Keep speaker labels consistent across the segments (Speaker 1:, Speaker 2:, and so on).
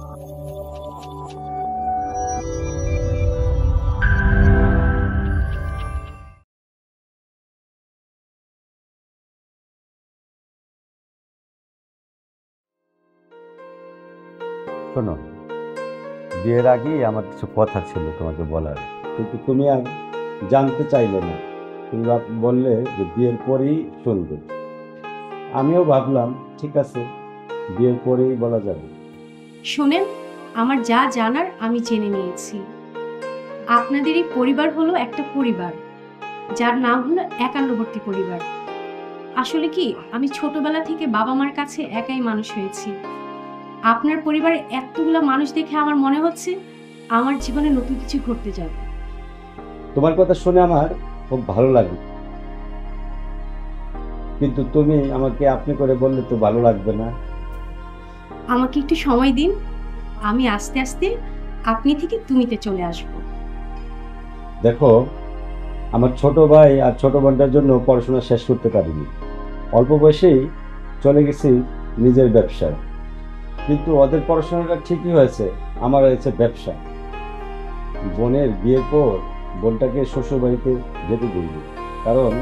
Speaker 1: শোনো, বিয়ের আগেই আমার কিছু কথা ছিল তোমাকে বলার, কিন্তু তুমি আর জানতে চাইলে না। তুমি বললে যে বিয়ের পরেই শুনবে। আমিও ভাবলাম ঠিক আছে, বিয়ের পরেই বলা যাবে।
Speaker 2: শোনেন, আমার যা জানার আমি জেনে নিয়েছি। আপনাদের এই পরিবার হলো একটা পরিবার, যার নাম হলো একান্নবর্তী পরিবার। আসলে কি, আমি ছোটবেলা থেকে বাবা মার কাছে একাই মানুষ হয়েছি। আপনার পরিবারে এতগুলা মানুষ দেখে আমার মনে হচ্ছে আমার জীবনে নতুন কিছু ঘটতে যাবে।
Speaker 1: তোমার কথা শুনে আমার খুব ভালো লাগে, কিন্তু তুমি আমাকে আপনি করে বললে তো ভালো লাগবে না।
Speaker 2: আমাকে একটু সময় দিন, আমি আস্তে আস্তে আপনি থেকে তুমিতে চলে আসব।
Speaker 1: দেখো, আমার ছোট ভাই আর ছোট বোনটার জন্য পড়াশোনা শেষ করতে পারিনি। অল্প বয়সেই চলে গেছি নিজের ব্যবসায়, কিন্তু ওদের পড়াশোনাটা ঠিকই হয়েছে, আমার হয়েছে ব্যবসা। বোনের বিয়ের পর বোনটাকে শ্বশুরবাড়িতে যেতে দিইব, কারণ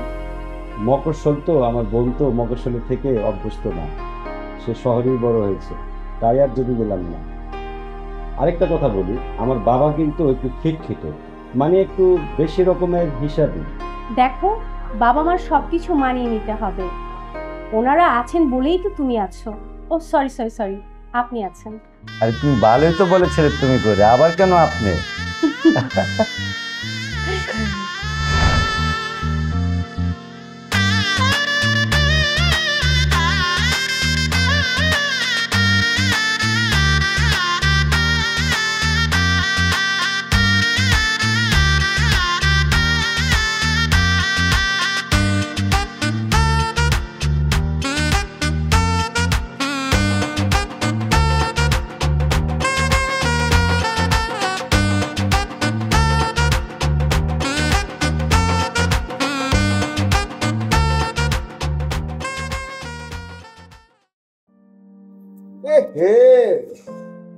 Speaker 1: মফস্বল তো, আমার বোন তো মফস্বলের থেকে অভ্যস্ত না, সে শহরেই বড় হয়েছে, তাই আর যেতে দিলাম না। আরেকটা কথা বলি, আমার বাবা কিন্তু একটু খিটখিটে, মানে একটু বেশি রকমের হিসাবই।
Speaker 2: দেখো, বাবা মার সবকিছু মানিয়ে নিতে হবে। ওনারা আছেন বলেই তো তুমি আছো। ও সরি সরি সরি, আপনি আছেন।
Speaker 1: আর তুমি ভালোই তো বলেছিলে তুমি করে, আবার কেন আপনি?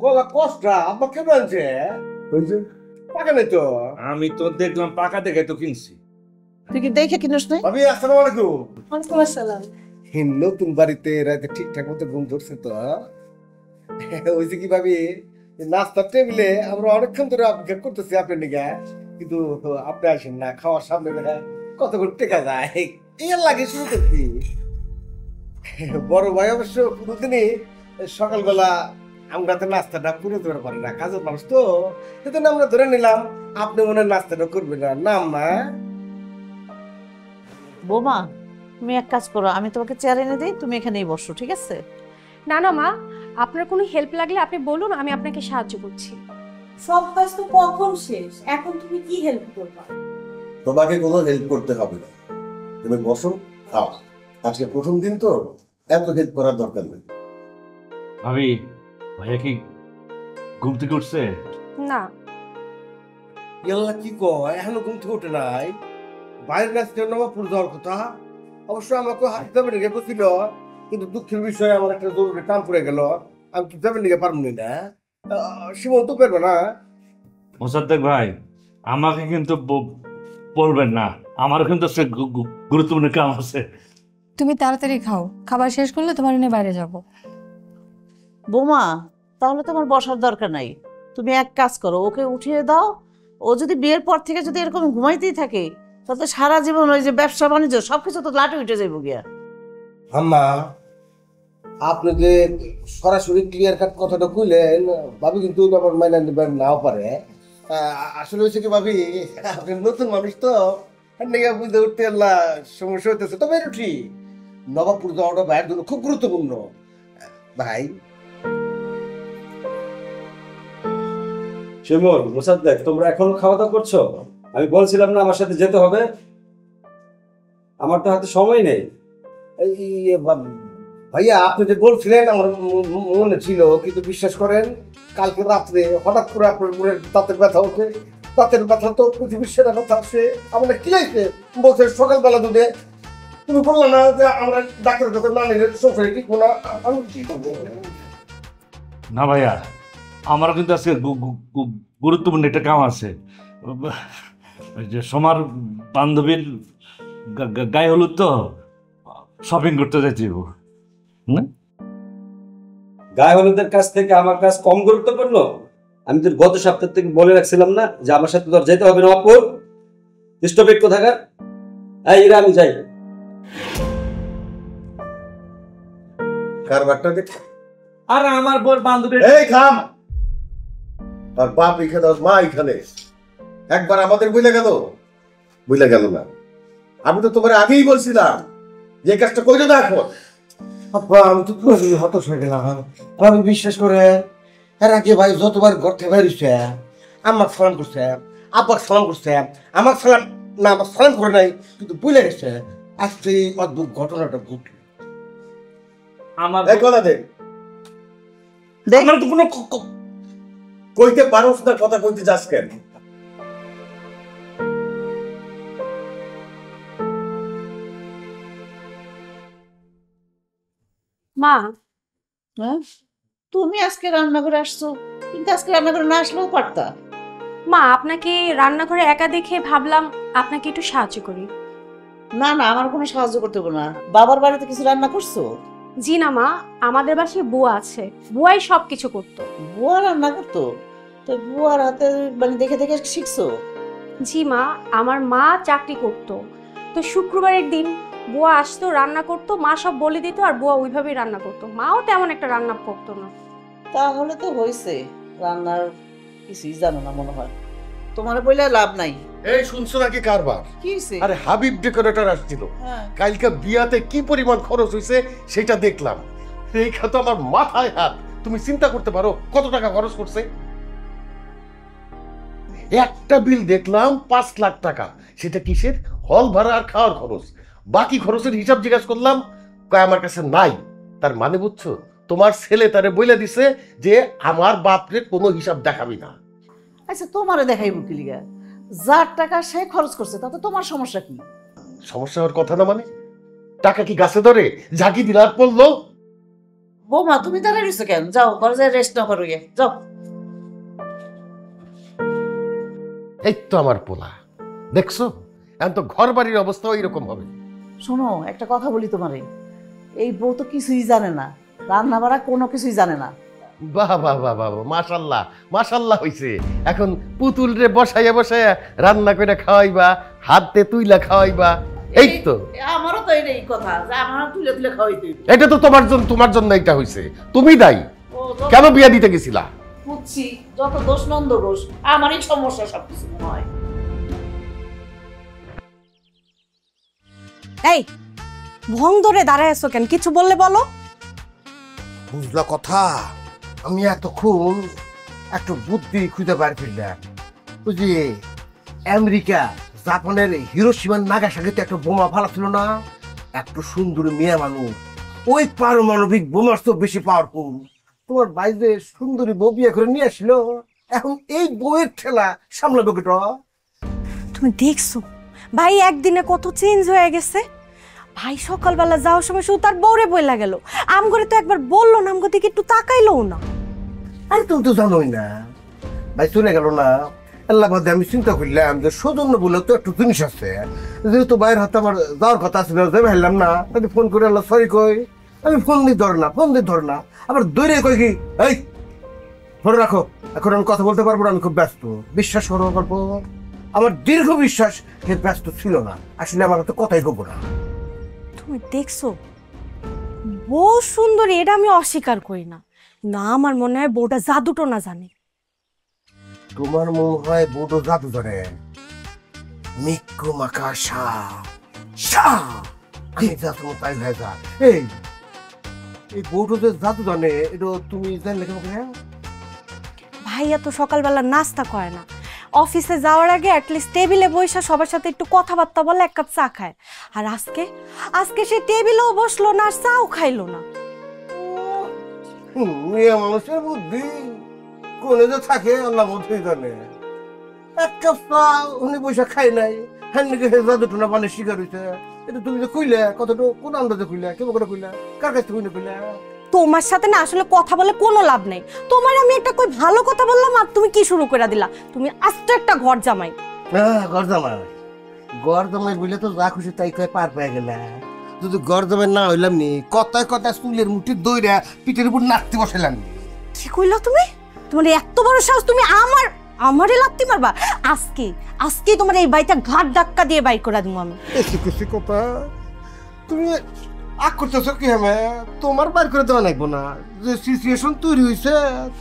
Speaker 3: গলা কষ্টা আব্বা কেন আনছে? পাকা নাই তো।
Speaker 4: আমি তো দেখলাম পাকা দেখে তো কিনছি।
Speaker 5: তুই কি দেখে কিনিস না?
Speaker 3: ভাবি আসসালামু আলাইকুম।
Speaker 2: ওয়ালাইকুম আসসালাম।
Speaker 3: নতুন বাড়িতে রাতে ঠিকঠাক মতো ঘুম ধরছে তো? ওই যে কি ভাবি, নাস্তার টেবিলে আমরা অনেকক্ষণ ধরে অপেক্ষা করতেছি আপনার নিকে, কিন্তু আপনি আসেন না। খাওয়ার সামনে কত করে টেকা যায়, এর লাগে শুরু করছি। বড় ভাই অবশ্য কোনোদিনই সকালবেলা আমরা তো নাস্তাটা পুরো ধরে পারি না, কাজের মানুষ তো, সেজন্য আমরা ধরে নিলাম আপনি মনে হয় নাস্তাটা করবেন না। নাম না
Speaker 5: বোমা, তুমি এক কাজ করো, আমি তোমাকে চেয়ার এনে দিই, তুমি এখানেই বসো, ঠিক আছে?
Speaker 2: না না মা, আপনার কোনো হেল্প লাগলে আপনি বলুন, আমি আপনাকে সাহায্য করছি।
Speaker 6: সব কাজ তো কখন শেষ, এখন তুমি কি হেল্প করবা?
Speaker 3: তোমাকে কোনো হেল্প করতে হবে না, তুমি বসো, খাও। আজকে প্রথম দিন তো, এত হেল্প করার দরকার নেই।
Speaker 4: ভাবি, ভাইয়া কি ঘুম থেকে উঠছে?
Speaker 2: না।
Speaker 3: ইয়াল্লা কি কয়, এখনো ঘুম থেকে ওঠে নাই? বাইরের রাস্তায় নবাবপুর যাওয়ার কথা, অবশ্য আমাকে হাঁটতে যাবে নিকে বসছিল, কিন্তু দুঃখের বিষয়ে আমার একটা জরুরি কাম পড়ে গেল, আমি কি যাবে নিকে পারবো না। সীমন তো পারবে না।
Speaker 4: মোসাদ্দেক ভাই, আমাকে কিন্তু বলবেন না, আমারও কিন্তু গুরুত্বপূর্ণ কাম আছে।
Speaker 7: তুমি তাড়াতাড়ি খাও, খাবার শেষ করলে তোমার এনে বাইরে যাব।
Speaker 5: বোমা, তাহলে তোমার বসার দরকার নাই, তুমি এক কাজ করো, ওকে উঠিয়ে দাও। ও যদি বিয়ের পর থেকে যদি এরকম ঘুমাইতেই থাকে, তাহলে সারা জীবন ওই যে ব্যবসা বাণিজ্য সবকিছু তো লাটে উঠে যাইব গিয়া।
Speaker 3: আম্মা, আপনি যে সরাসরি ক্লিয়ার কাট কথাটা কইলেন, ভাবি কিন্তু ওই ব্যাপার মাইনা নিবেন নাও পারে। আসলে হয়েছে কি ভাবি, আপনি নতুন মানুষ তো, বুঝতে উঠতে সমস্যা হইতেছে। তবে এটা ঠিক, নবাবপুর যাওয়াটা ভাইয়ের জন্য খুব গুরুত্বপূর্ণ। ভাই
Speaker 1: শিমুল, মোসাদ্দেক, তোমরা এখনো খাওয়া দাওয়া করছো? আমি বলছিলাম না আমার সাথে যেতে হবে, আমার তো হাতে সময় নেই।
Speaker 3: ভাইয়া, আপনি যে বলছিলেন আমার মনে ছিল, কিন্তু বিশ্বাস করেন কালকে রাত্রে হঠাৎ করে আপনার মনের দাঁতের ব্যথা ওঠে। দাঁতের ব্যথা তো পৃথিবীর সেরা ব্যথা, সে আমাদের কি লাগছে বলছে সকালবেলা দুধে। তুমি বললো না যে আমরা ডাক্তারের কাছে না নিলে সংসারে ঠিক না, আমি কি করবো?
Speaker 4: না ভাইয়া, আমারও কিন্তু আজকে গুরুত্বপূর্ণ একটা কাম আছে। ওই যে সোমার বান্ধবীর গায়ে হলুদ তো, শপিং করতে যাইতে হইব।
Speaker 1: গায়ে হলুদের কাছ থেকে আমার কাজ কম গুরুত্বপূর্ণ? আমি তোর গত সপ্তাহ থেকে বলে রাখছিলাম না যে আমার সাথে তোর যেতে হবে না? অপুর স্টপিক কোথাকার? এই এরা আমি যাই।
Speaker 3: কারবারটা দেখ।
Speaker 4: আর আমার বোর বান্ধবীর
Speaker 3: এই থাম, তার বাপ এখানে, ওর মা এখানে, একবার আমাদের বুঝলে গেল না। আমি তো তোমার আগেই বলছিলাম যে এই কাজটা করে না এখন। আব্বা আমি তো পুরো হতাশ হয়ে গেলাম। আমি বিশ্বাস করে এর আগে ভাই যতবার ঘর থেকে বেরিয়েছে আমাকে সালাম করছে, আব্বাকে সালাম করছে, আমাকে সালাম না, আমার সালাম করে নাই, কিন্তু বুঝলে গেছে আজকে এই অদ্ভুত ঘটনাটা ঘটল।
Speaker 4: আমার
Speaker 3: এই কথা দেখ,
Speaker 4: আমার তো কোনো
Speaker 3: কইতে পারোস না, কথা কইতে যাস কেন?
Speaker 2: মা,
Speaker 5: হ্যাঁ, তুমি আজকে রান্নাঘরে আসছো, কিন্তু আজকে রান্নাঘরে না আসলেও পারতা।
Speaker 2: মা আপনাকে রান্নাঘরে একা দেখে ভাবলাম আপনাকে একটু সাহায্য করি।
Speaker 5: না না, আমার কোনো সাহায্য করতে হবে না। বাবার বাড়িতে কিছু রান্না করছো?
Speaker 2: জি না মা, আমাদের বাসায় বুয়া আছে, বুয়াই সব কিছু করতো।
Speaker 5: বুয়া রান্না করতো? তো বুয়ার হাতে মানে দেখে দেখে শিখছো?
Speaker 2: জি মা, আমার মা চাকরি করতো, তো শুক্রবারের দিন বুয়া আসতো, রান্না করতো, মা সব বলে দিত আর বুয়া ওইভাবেই রান্না করতো। মাও তেমন একটা রান্না করতো না।
Speaker 5: তাহলে তো হয়েছে, রান্নার কিছুই জানো না মনে হয়। তোমার বইলে লাভ নাই।
Speaker 3: এই শুনছো নাকি কারবার?
Speaker 5: কি হয়েছে?
Speaker 3: আরে হাবিব ডেকোরেটর আসছিল,
Speaker 5: হ্যাঁ,
Speaker 3: কালকে বিয়াতে কি পরিমাণ খরচ হয়েছে সেটা দেখলাম। এই খাতো আমার মাথায় হাত। তুমি চিন্তা করতে পারো কত টাকা খরচ করছে? একটা বিল দেখলাম 5 লাখ টাকা। সেটা কিসের? হল ভাড়া আর খাওয়ার খরচ। বাকি খরচের হিসাব জিজ্ঞাসা করলাম, কয় আমার কাছে নাই। তার মানে বুঝছো, তোমার ছেলে তারে বলে দিছে যে আমার বাপরে কোনো হিসাব দেখাবি না।
Speaker 5: আচ্ছা তোমারে দেখাইব কি লিগা? যার টাকা সে খরচ করছে, তাতে তোমার সমস্যা কি?
Speaker 3: সমস্যা হওয়ার কথা না মানে? টাকা কি গাছে ধরে ঝাঁকি দিলার পড়লো?
Speaker 5: বৌমা তুমি দাঁড়াই রয়েছো কেন? যাও ঘরে যাই রেস্ট না করো, যাও।
Speaker 3: এই তো আমার পোলা, দেখছো এখন তো ঘর বাড়ির অবস্থাও এরকম হবে।
Speaker 5: শোনো একটা কথা বলি তোমারে, এই বউ তো কিছুই জানে না, রান্না বাড়া কোনো কিছুই জানে না।
Speaker 3: বাহ বাহ বাহ বাহ, মাশাল্লাহ মাশাল্লাহ হইছে। এখন পুতুল রে বসাইয়া বসাইয়া রান্না করে খাওয়াইবা, হাতে তুইলা খাওয়াইবা। এই তো
Speaker 5: আমারও তো এই কথা যে আমার তুলে তুলে খাওয়াইতে হইবে।
Speaker 3: এটা তো তোমার জন্য এটা হইছে, তুমি দায়ী। কেন বিয়া দিতে গেছিলা?
Speaker 5: বুঝছি, যত দোষ নন্দ দোষ, আমারই সমস্যা সবকিছু মনে হয়।
Speaker 8: এই ভং ধরে দাঁড়ায় আছো কেন? কিছু বললে বলো।
Speaker 3: বুঝলা কথা, আমি এতক্ষণ একটু বুদ্ধি খুঁজে বার ফিরলাম। বুঝলি, আমেরিকা জাপানের হিরোশিমা নাগাসাকিতে একটা বোমা ফালাছিল না, একটু সুন্দরী মেয়ে মানুষ, ওই পারমাণবিক বোমার তো বেশি পাওয়ারফুল। তোমার বাইরে সুন্দরী বউ বিয়ে করে নিয়ে আসলো, এখন এই বউয়ের ঠেলা সামলাবে কেটা?
Speaker 8: তুমি দেখছো ভাই একদিনে কত চেঞ্জ হয়ে গেছে। ভাই সকালবেলা যাওয়ার সময় শুধু তার বউরে বইলা গেল, আমগরে তো একবার বললো না, আমগো দিকে একটু তাকাইলো না।
Speaker 3: আরে তুমি তো জানোই না, ভাই চলে গেল না, আল্লাহ বাদে আমি চিন্তা করলাম যে সৌজন্য বলে তো একটু জিনিস আছে, যেহেতু বাইরের হাতে আমার যাওয়ার কথা ছিল, যে ভাবলাম না তাহলে ফোন করে আল্লাহ সরি কই। আমি ফোন দিয়ে ধর না, আবার দৌড়ে কই কি এই ফোন রাখো, এখন আমি কথা বলতে পারবো না, আমি খুব ব্যস্ত। বিশ্বাস করো গল্প, আমার দীর্ঘ বিশ্বাস সে ব্যস্ত ছিল না, আসলে আমার তো কথাই কব না।
Speaker 8: তুমি দেখছো বউ সুন্দরী, এটা আমি অস্বীকার করি না, না আমার মনে হয় বউটা জাদুটো না জানে।
Speaker 3: তোমার মনে হয় বড় জাদু ধরে মিক্কু মাকা আমি যা তোমার তাই ভাই যা। এই বড় যে জাদু জানে এটা তুমি জানলে কেমন?
Speaker 8: ভাইয়া তো সকালবেলা নাস্তা করে না, অফিসে যাওয়ার আগে অ্যাটলিস্ট টেবিলে বসে সবার সাথে একটু কথাবার্তা বলে এক কাপ চা খায়। আর আজকে সে টেবিলেও বসলো না আর চাও খাইলো না।
Speaker 3: মেয়ে মানুষের বুদ্ধি কোনে যে থাকে আল্লাহ বোধই জানে। এক কাপ চা উনি পয়সা খাই নাই, হ্যাঁ নাকি জাদুটো না পানির শিকার হয়েছে। এটা তুমি যে কইলে কথাটা কোন আন্দাজে কইলা, কেমন করে কইলা, কার কাছে কইলে কইলা?
Speaker 8: তোমার সাথে না আসলে কথা বলে কোনো লাভ নেই। তোমার আমি একটা কই ভালো কথা বললাম আর তুমি কি শুরু করে দিলা? তুমি আস্তে একটা ঘর জামাই।
Speaker 3: গরদমাই বলে তো যা খুশি তাই কয়ে পার পেয়ে গেলে। যদি গরদমাই না হইলাম নি, কথায় কথায় চুলের মুঠি দইরা পিঠের উপর নাচতে বসালাম নি।
Speaker 8: কি কইলা তুমি? তোমার এত বড় সাহস, তুমি আমারে লাগতে পারবা? আজকে তোমার এই বাড়িতে ঘাট ধাক্কা দিয়ে বাই করে দিব আমি।
Speaker 3: এসে খুশি কথা তুমি আগ করতেছো কি হবে? তোমার বাইর করে দেওয়া লাগবো না। যে সিচুয়েশন তৈরি হয়েছে,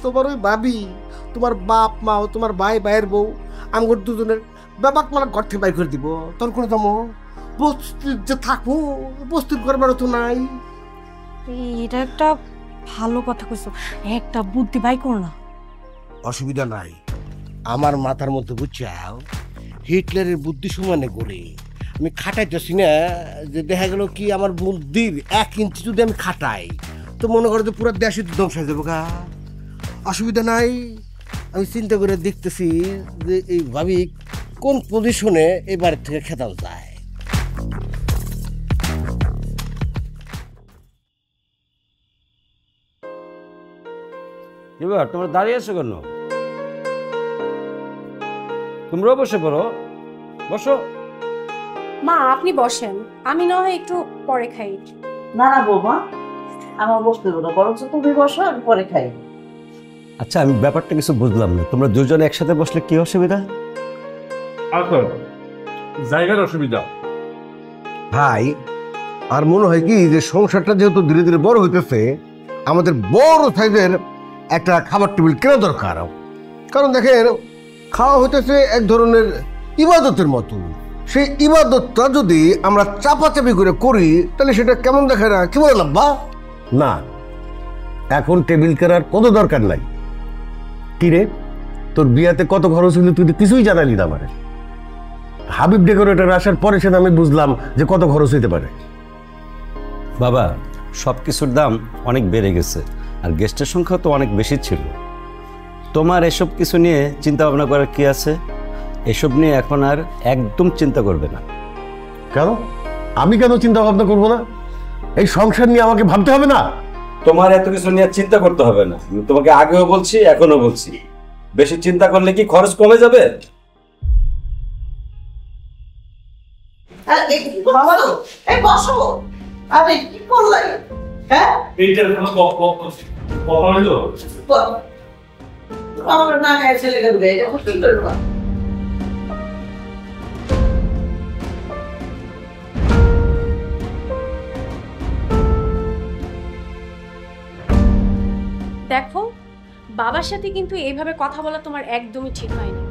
Speaker 3: তোমার ওই ভাবি, তোমার বাপ মা ও তোমার ভাইয়ের বউ আমার দুজনের ব্যাপার মানে ঘর থেকে বাইর করে দিব। তোর করে দামো বস্তির যে থাকবো, বস্তির করবার তো নাই।
Speaker 8: এটা একটা ভালো কথা কইছো, একটা বুদ্ধি বাই কর না।
Speaker 3: অসুবিধা নাই, আমার মাথার মধ্যে বুঝছাও হিটলারের বুদ্ধি সমানে করে আমি খাটাইতেছি না। যে দেখা গেল কি আমার বুদ্ধির 1 ইঞ্চি যদি আমি খাটাই তো মনে করো যে পুরো দেশে ধ্বংস হয়ে যাবো গা। অসুবিধা নাই, আমি চিন্তা করে দেখতেছি যে এই ভাবি কোন পজিশনে এই বাড়ির থেকে খেতাল যায়।
Speaker 1: এবার তোমরা দাঁড়িয়ে আছো কেন? তোমরাও বসে পড়ো, বসো।
Speaker 2: মা আপনি বসেন, আমি না হয় একটু পরে খাই।
Speaker 5: না না বৌমা, আমার বসতে দেবো না, বরঞ্চ তুমি বসো, আমি পরে খাই।
Speaker 1: আচ্ছা, আমি ব্যাপারটা কিছু বুঝলাম না। তোমরা দুজনে একসাথে বসলে কি অসুবিধা?
Speaker 4: আচ্ছা, জায়গার অসুবিধা।
Speaker 3: ভাই, আর মনে হয় কি যে সংসারটা যেহেতু ধীরে ধীরে বড় হইতেছে, আমাদের বড় সাইজের একটা খাবার টেবিল কেনা দরকার। কারণ দেখেন, খাওয়া হইতেছে এক ধরনের ইবাদতের মতো। সেই ইবাদতটা যদি আমরা চাপাচাপি করে করি তাহলে সেটা কেমন দেখে না? কি বললাম বা না, এখন টেবিল কেনার কোনো দরকার নাই। কি রে, তোর বিয়াতে কত খরচ হইলো তুই তো কিছুই জানালি না। মানে হাবিব ডেকোরেটর আসার পরে সেটা আমি বুঝলাম যে কত খরচ হইতে পারে।
Speaker 1: বাবা, সব কিছুর দাম অনেক বেড়ে গেছে, আর গেস্টের সংখ্যা তো অনেক বেশি ছিল। তোমার এসব কিছু নিয়ে চিন্তা ভাবনা করার কি আছে? এসব নিয়ে এখন আর একদম চিন্তা করবে না।
Speaker 3: কেন? আমি কেন চিন্তা ভাবনা করবো না? এই সংসার নিয়ে আমাকে ভাবতে হবে না?
Speaker 1: তোমার এত কিছু নিয়ে চিন্তা করতে হবে না। আমি তোমাকে আগেও বলছি, এখনো বলছি, বেশি চিন্তা করলে কি খরচ কমে যাবে?
Speaker 5: বাবা এই বসো। আরে কি করলাই? হ্যাঁ,
Speaker 4: এইটার কোনো কখন হইলো?
Speaker 5: আমার না ছেলে গেল এটা করতে পারবা।
Speaker 2: দেখো, বাবার সাথে কিন্তু এইভাবে কথা বলা তোমার একদমই ঠিক হয়নি।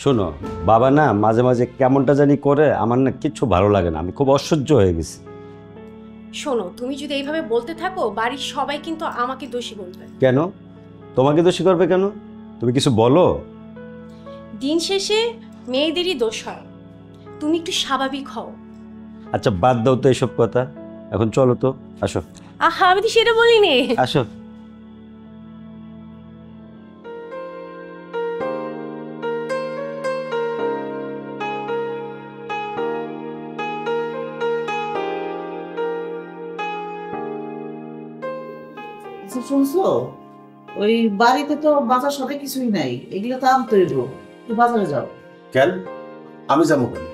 Speaker 1: শোনো বাবা, না মাঝে মাঝে কেমনটা জানি করে, আমার না কিচ্ছু ভালো লাগে না। আমি খুব অসহ্য হয়ে গেছি।
Speaker 2: শোনো, তুমি যদি এইভাবে বলতে থাকো বাড়ির সবাই কিন্তু আমাকে দোষী বলবে।
Speaker 1: কেন? তোমাকে দোষী করবে কেন? তুমি কিছু বলো।
Speaker 2: দিন শেষে মেয়েদেরই দোষ হয়, তুমি একটু স্বাভাবিক হও।
Speaker 1: আচ্ছা বাদ দাও তো এসব কথা, এখন চলো তো, আসো।
Speaker 2: আহা, আমি তো সেটা বলিনি।
Speaker 1: আসো।
Speaker 5: শুনছো, ওই বাড়িতে তো বাজার সাথে কিছুই নাই, এগুলো তো আনতে হইব। তুই বাজারে যাও।
Speaker 3: কেন? আমি যাবো কেন?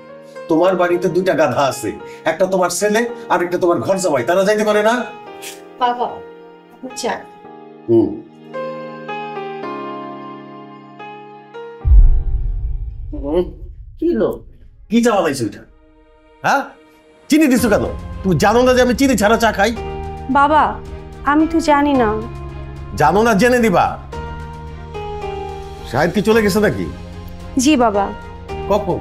Speaker 3: তোমার বাড়িতে 2টা গাধা আছে, একটা তোমার ছেলে আর একটা তোমার ঘর জামাই, তারা যাইতে পারে না?
Speaker 2: বাবা চা।
Speaker 5: কি লো,
Speaker 3: কি চা বানাইছো এটা? হ্যাঁ, চিনি দিছো কেন? তুমি জানো না যে আমি চিনি ছাড়া চা খাই?
Speaker 2: বাবা আমি তো জানি না।
Speaker 3: জানো না, জেনে দিবা। শাহেদ কি চলে গেছে নাকি?
Speaker 2: জি বাবা।
Speaker 3: কখন?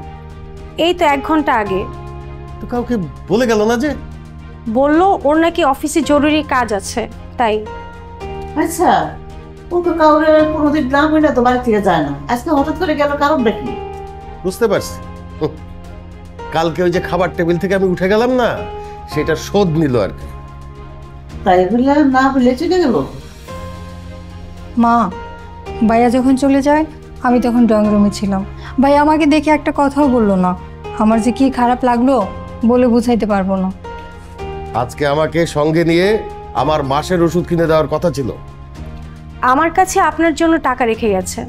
Speaker 2: এই তো 1 ঘন্টা আগে।
Speaker 3: তো কাউকে বলে গেল না যে?
Speaker 2: বললো ওর নাকি অফিসে জরুরি কাজ আছে, তাই।
Speaker 5: আচ্ছা, ও তো কাউরে কোনোদিন না হইলে তো বাড়ি থেকে যায় না, আজকে হঠাৎ করে গেল, কারণটা কি?
Speaker 3: বুঝতে পারছি। কালকে ওই যে খাবার টেবিল থেকে আমি উঠে গেলাম না, সেটা শোধ নিল আর কি।
Speaker 5: তাই বললে না বলে চলে গেল?
Speaker 7: মা, ভাইয়া যখন চলে যায় আমি তখন ড্রয়িং রুমে ছিলাম। ভাইয়া আমাকে দেখে একটা কথাও বললো না। আমার যে কি খারাপ লাগলো বলে বুঝাইতে পারবো না।
Speaker 3: আজকে আমাকে সঙ্গে নিয়ে আমার মাসের ওষুধ কিনে দেওয়ার কথা ছিল।
Speaker 2: আমার কাছে আপনার জন্য টাকা রেখে গেছে।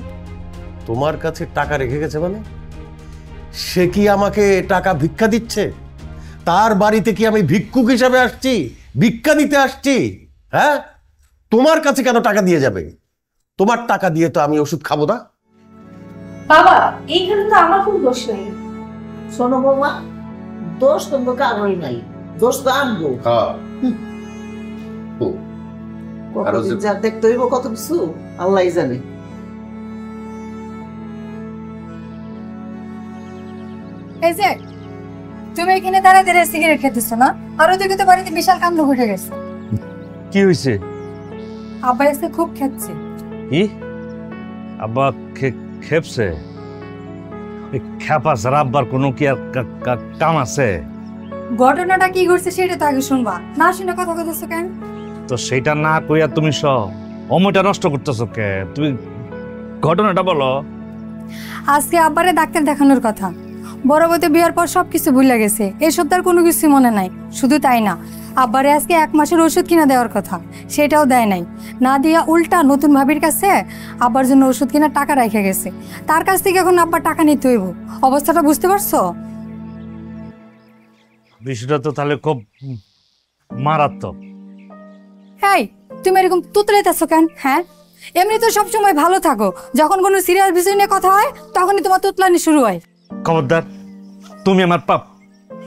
Speaker 3: তোমার কাছে টাকা রেখে গেছে মানে? সে কি আমাকে টাকা ভিক্ষা দিচ্ছে? তার বাড়িতে কি আমি ভিক্ষুক হিসাবে আসছি, ভিক্ষা দিতে আসছি? হ্যাঁ, তোমার কাছে কেন টাকা দিয়ে যাবে? তোমার টাকা দিয়ে তো আমি ওষুধ খাবো না।
Speaker 2: বাবা, এইখানে তো আমার কোনো দোষ নেই।
Speaker 5: শোনো বৌমা, দোষ তোমার কারোই নাই, দোষ তো আনবো। কতদিন যা দেখতে হইব, কত কিছু আল্লাহই জানে।
Speaker 7: এই যে তুমি এখানে দাঁড়ায় দাঁড়ায় সিগারেট খেতেছো না? আর ওদিকে তো বাড়িতে বিশাল কাণ্ড ঘটে গেছে।
Speaker 4: কি হয়েছে?
Speaker 7: আব্বা এসে খুব খেচ্ছে।
Speaker 4: কি আব্বা খেপছে? খেপা ছাড়া আব্বার কোনো কি আর কাম আছে?
Speaker 7: ঘটনাটা কি ঘটছে সেটা তো আগে শুনবা, না শুনে কথা বলতেছো কেন?
Speaker 4: তো সেটা না কইয়া তুমি সময়টা নষ্ট করতেছো কে? তুমি ঘটনাটা বলো।
Speaker 7: আজকে আব্বারে ডাক্তার দেখানোর কথা। বড় বউতে বিয়ার পর সবকিছু ভুলে গেছে, এসব তার কোনো কিছু মনে নাই। শুধু তাই না, আব্বারে আজকে 1 মাসের ওষুধ কিনা দেওয়ার কথা, সেটাও দেয় নাই। না দিয়া উল্টা নতুন ভাবির কাছে আব্বার জন্য ওষুধ কিনা টাকা রেখে গেছে। তার কাছ থেকে এখন আব্বার টাকা নিতে হইব। অবস্থাটা বুঝতে পারছো?
Speaker 4: বিষয়টা তো তাহলে খুব মারাত্মক।
Speaker 7: এই, তুমি এরকম তুতলাইতেছো কেন? হ্যাঁ, এমনি তো সবসময় ভালো থাকো, যখন কোনো সিরিয়াস বিষয় নিয়ে কথা হয় তখনই তোমার তুতলানি শুরু হয়।
Speaker 4: খবরদার, তুমি আমার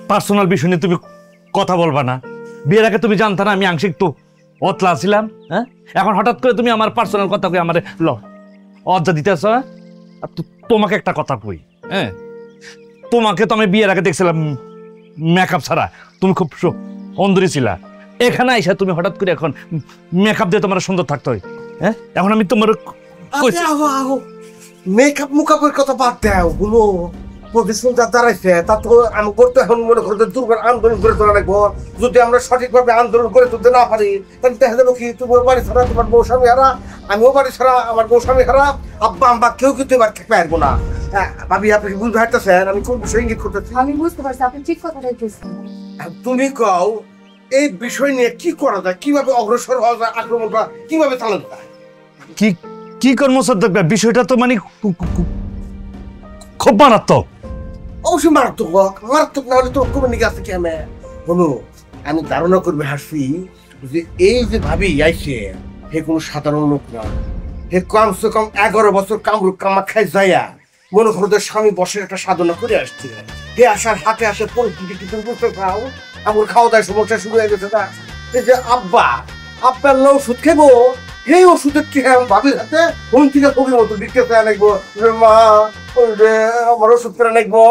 Speaker 4: পার্সোনাল বিষয় নিয়ে তুমি কথা বলবা না। বিয়ের আগে তুমি জানতা না আমি আংশিক তো অতলা ছিলাম? হ্যাঁ, এখন হঠাৎ করে তুমি আমার পার্সোনাল কথা কই আমার লজ্জা দিতেছ? আর তোমাকে একটা কথা কই, হ্যাঁ, তোমাকে তো আমি বিয়ের আগে দেখছিলাম মেকআপ ছাড়া, তুমি খুব সুন্দরী ছিলা। এখানে আইসা তুমি হঠাৎ করে এখন মেকআপ দিয়ে তোমার সুন্দর থাকতে হয়। হ্যাঁ, এখন আমি তোমার
Speaker 3: মেকআপ মুকাপের কথা বাদ দাও, গুলো প্রফেশনাল যা দাঁড়াইছে তা তো আমি করতে এখন মনে করতে দুর্বার আন্দোলন করে তোলা লাগবো। যদি আমরা সঠিকভাবে আন্দোলন করে তুলতে না পারি তাহলে দেখা যাবো কি তোমার বাড়ি ছাড়া তোমার বউ স্বামী হারা, আমিও বাড়ি ছাড়া আমার বউ স্বামী হারা, আব্বা আম্বা কেউ কিন্তু এবার থাকতে পারবো না। ভাবি, আপনি কি বুঝতে পারতেছেন আমি কোন বিষয় ইঙ্গিত করতেছি?
Speaker 7: আমি বুঝতে পারছি, আপনি ঠিক কথাটাই বলছেন।
Speaker 3: তুমি কও এই বিষয় নিয়ে কি করা যায়, কিভাবে অগ্রসর হওয়া যায়, আক্রমণটা কিভাবে চালানো যায়?
Speaker 4: কি কর্ম সাদ্দাক ভাই, বিষয়টা তো মানে খুব মারাত্মক।
Speaker 3: অবশ্যই মারাত্মক, মারাত্মক না হলে তো কমে নিয়ে গেছে কি? আমি ধারণা করবে হাসি যে এই যে ভাবি আইছে হে কোনো সাধারণ লোক না। হে কমসে কম 11 বছর কামরূপ কামাখ্যায় যাইয়া মনে করো স্বামী বসের একটা সাধনা করে আসছে। হে আসার হাতে আসে পরিস্থিতি কিছু বুঝতে পাও, আমার খাওয়া দাওয়ার সমস্যা শুরু হয়ে গেছে। না এই যে আপনার ওষুধ খেবো, এই ওষুধের কি ভাবির হাতে কোন থেকে কবির মতো দিতে আনবো, মা আমার ওষুধ করে নাকবো,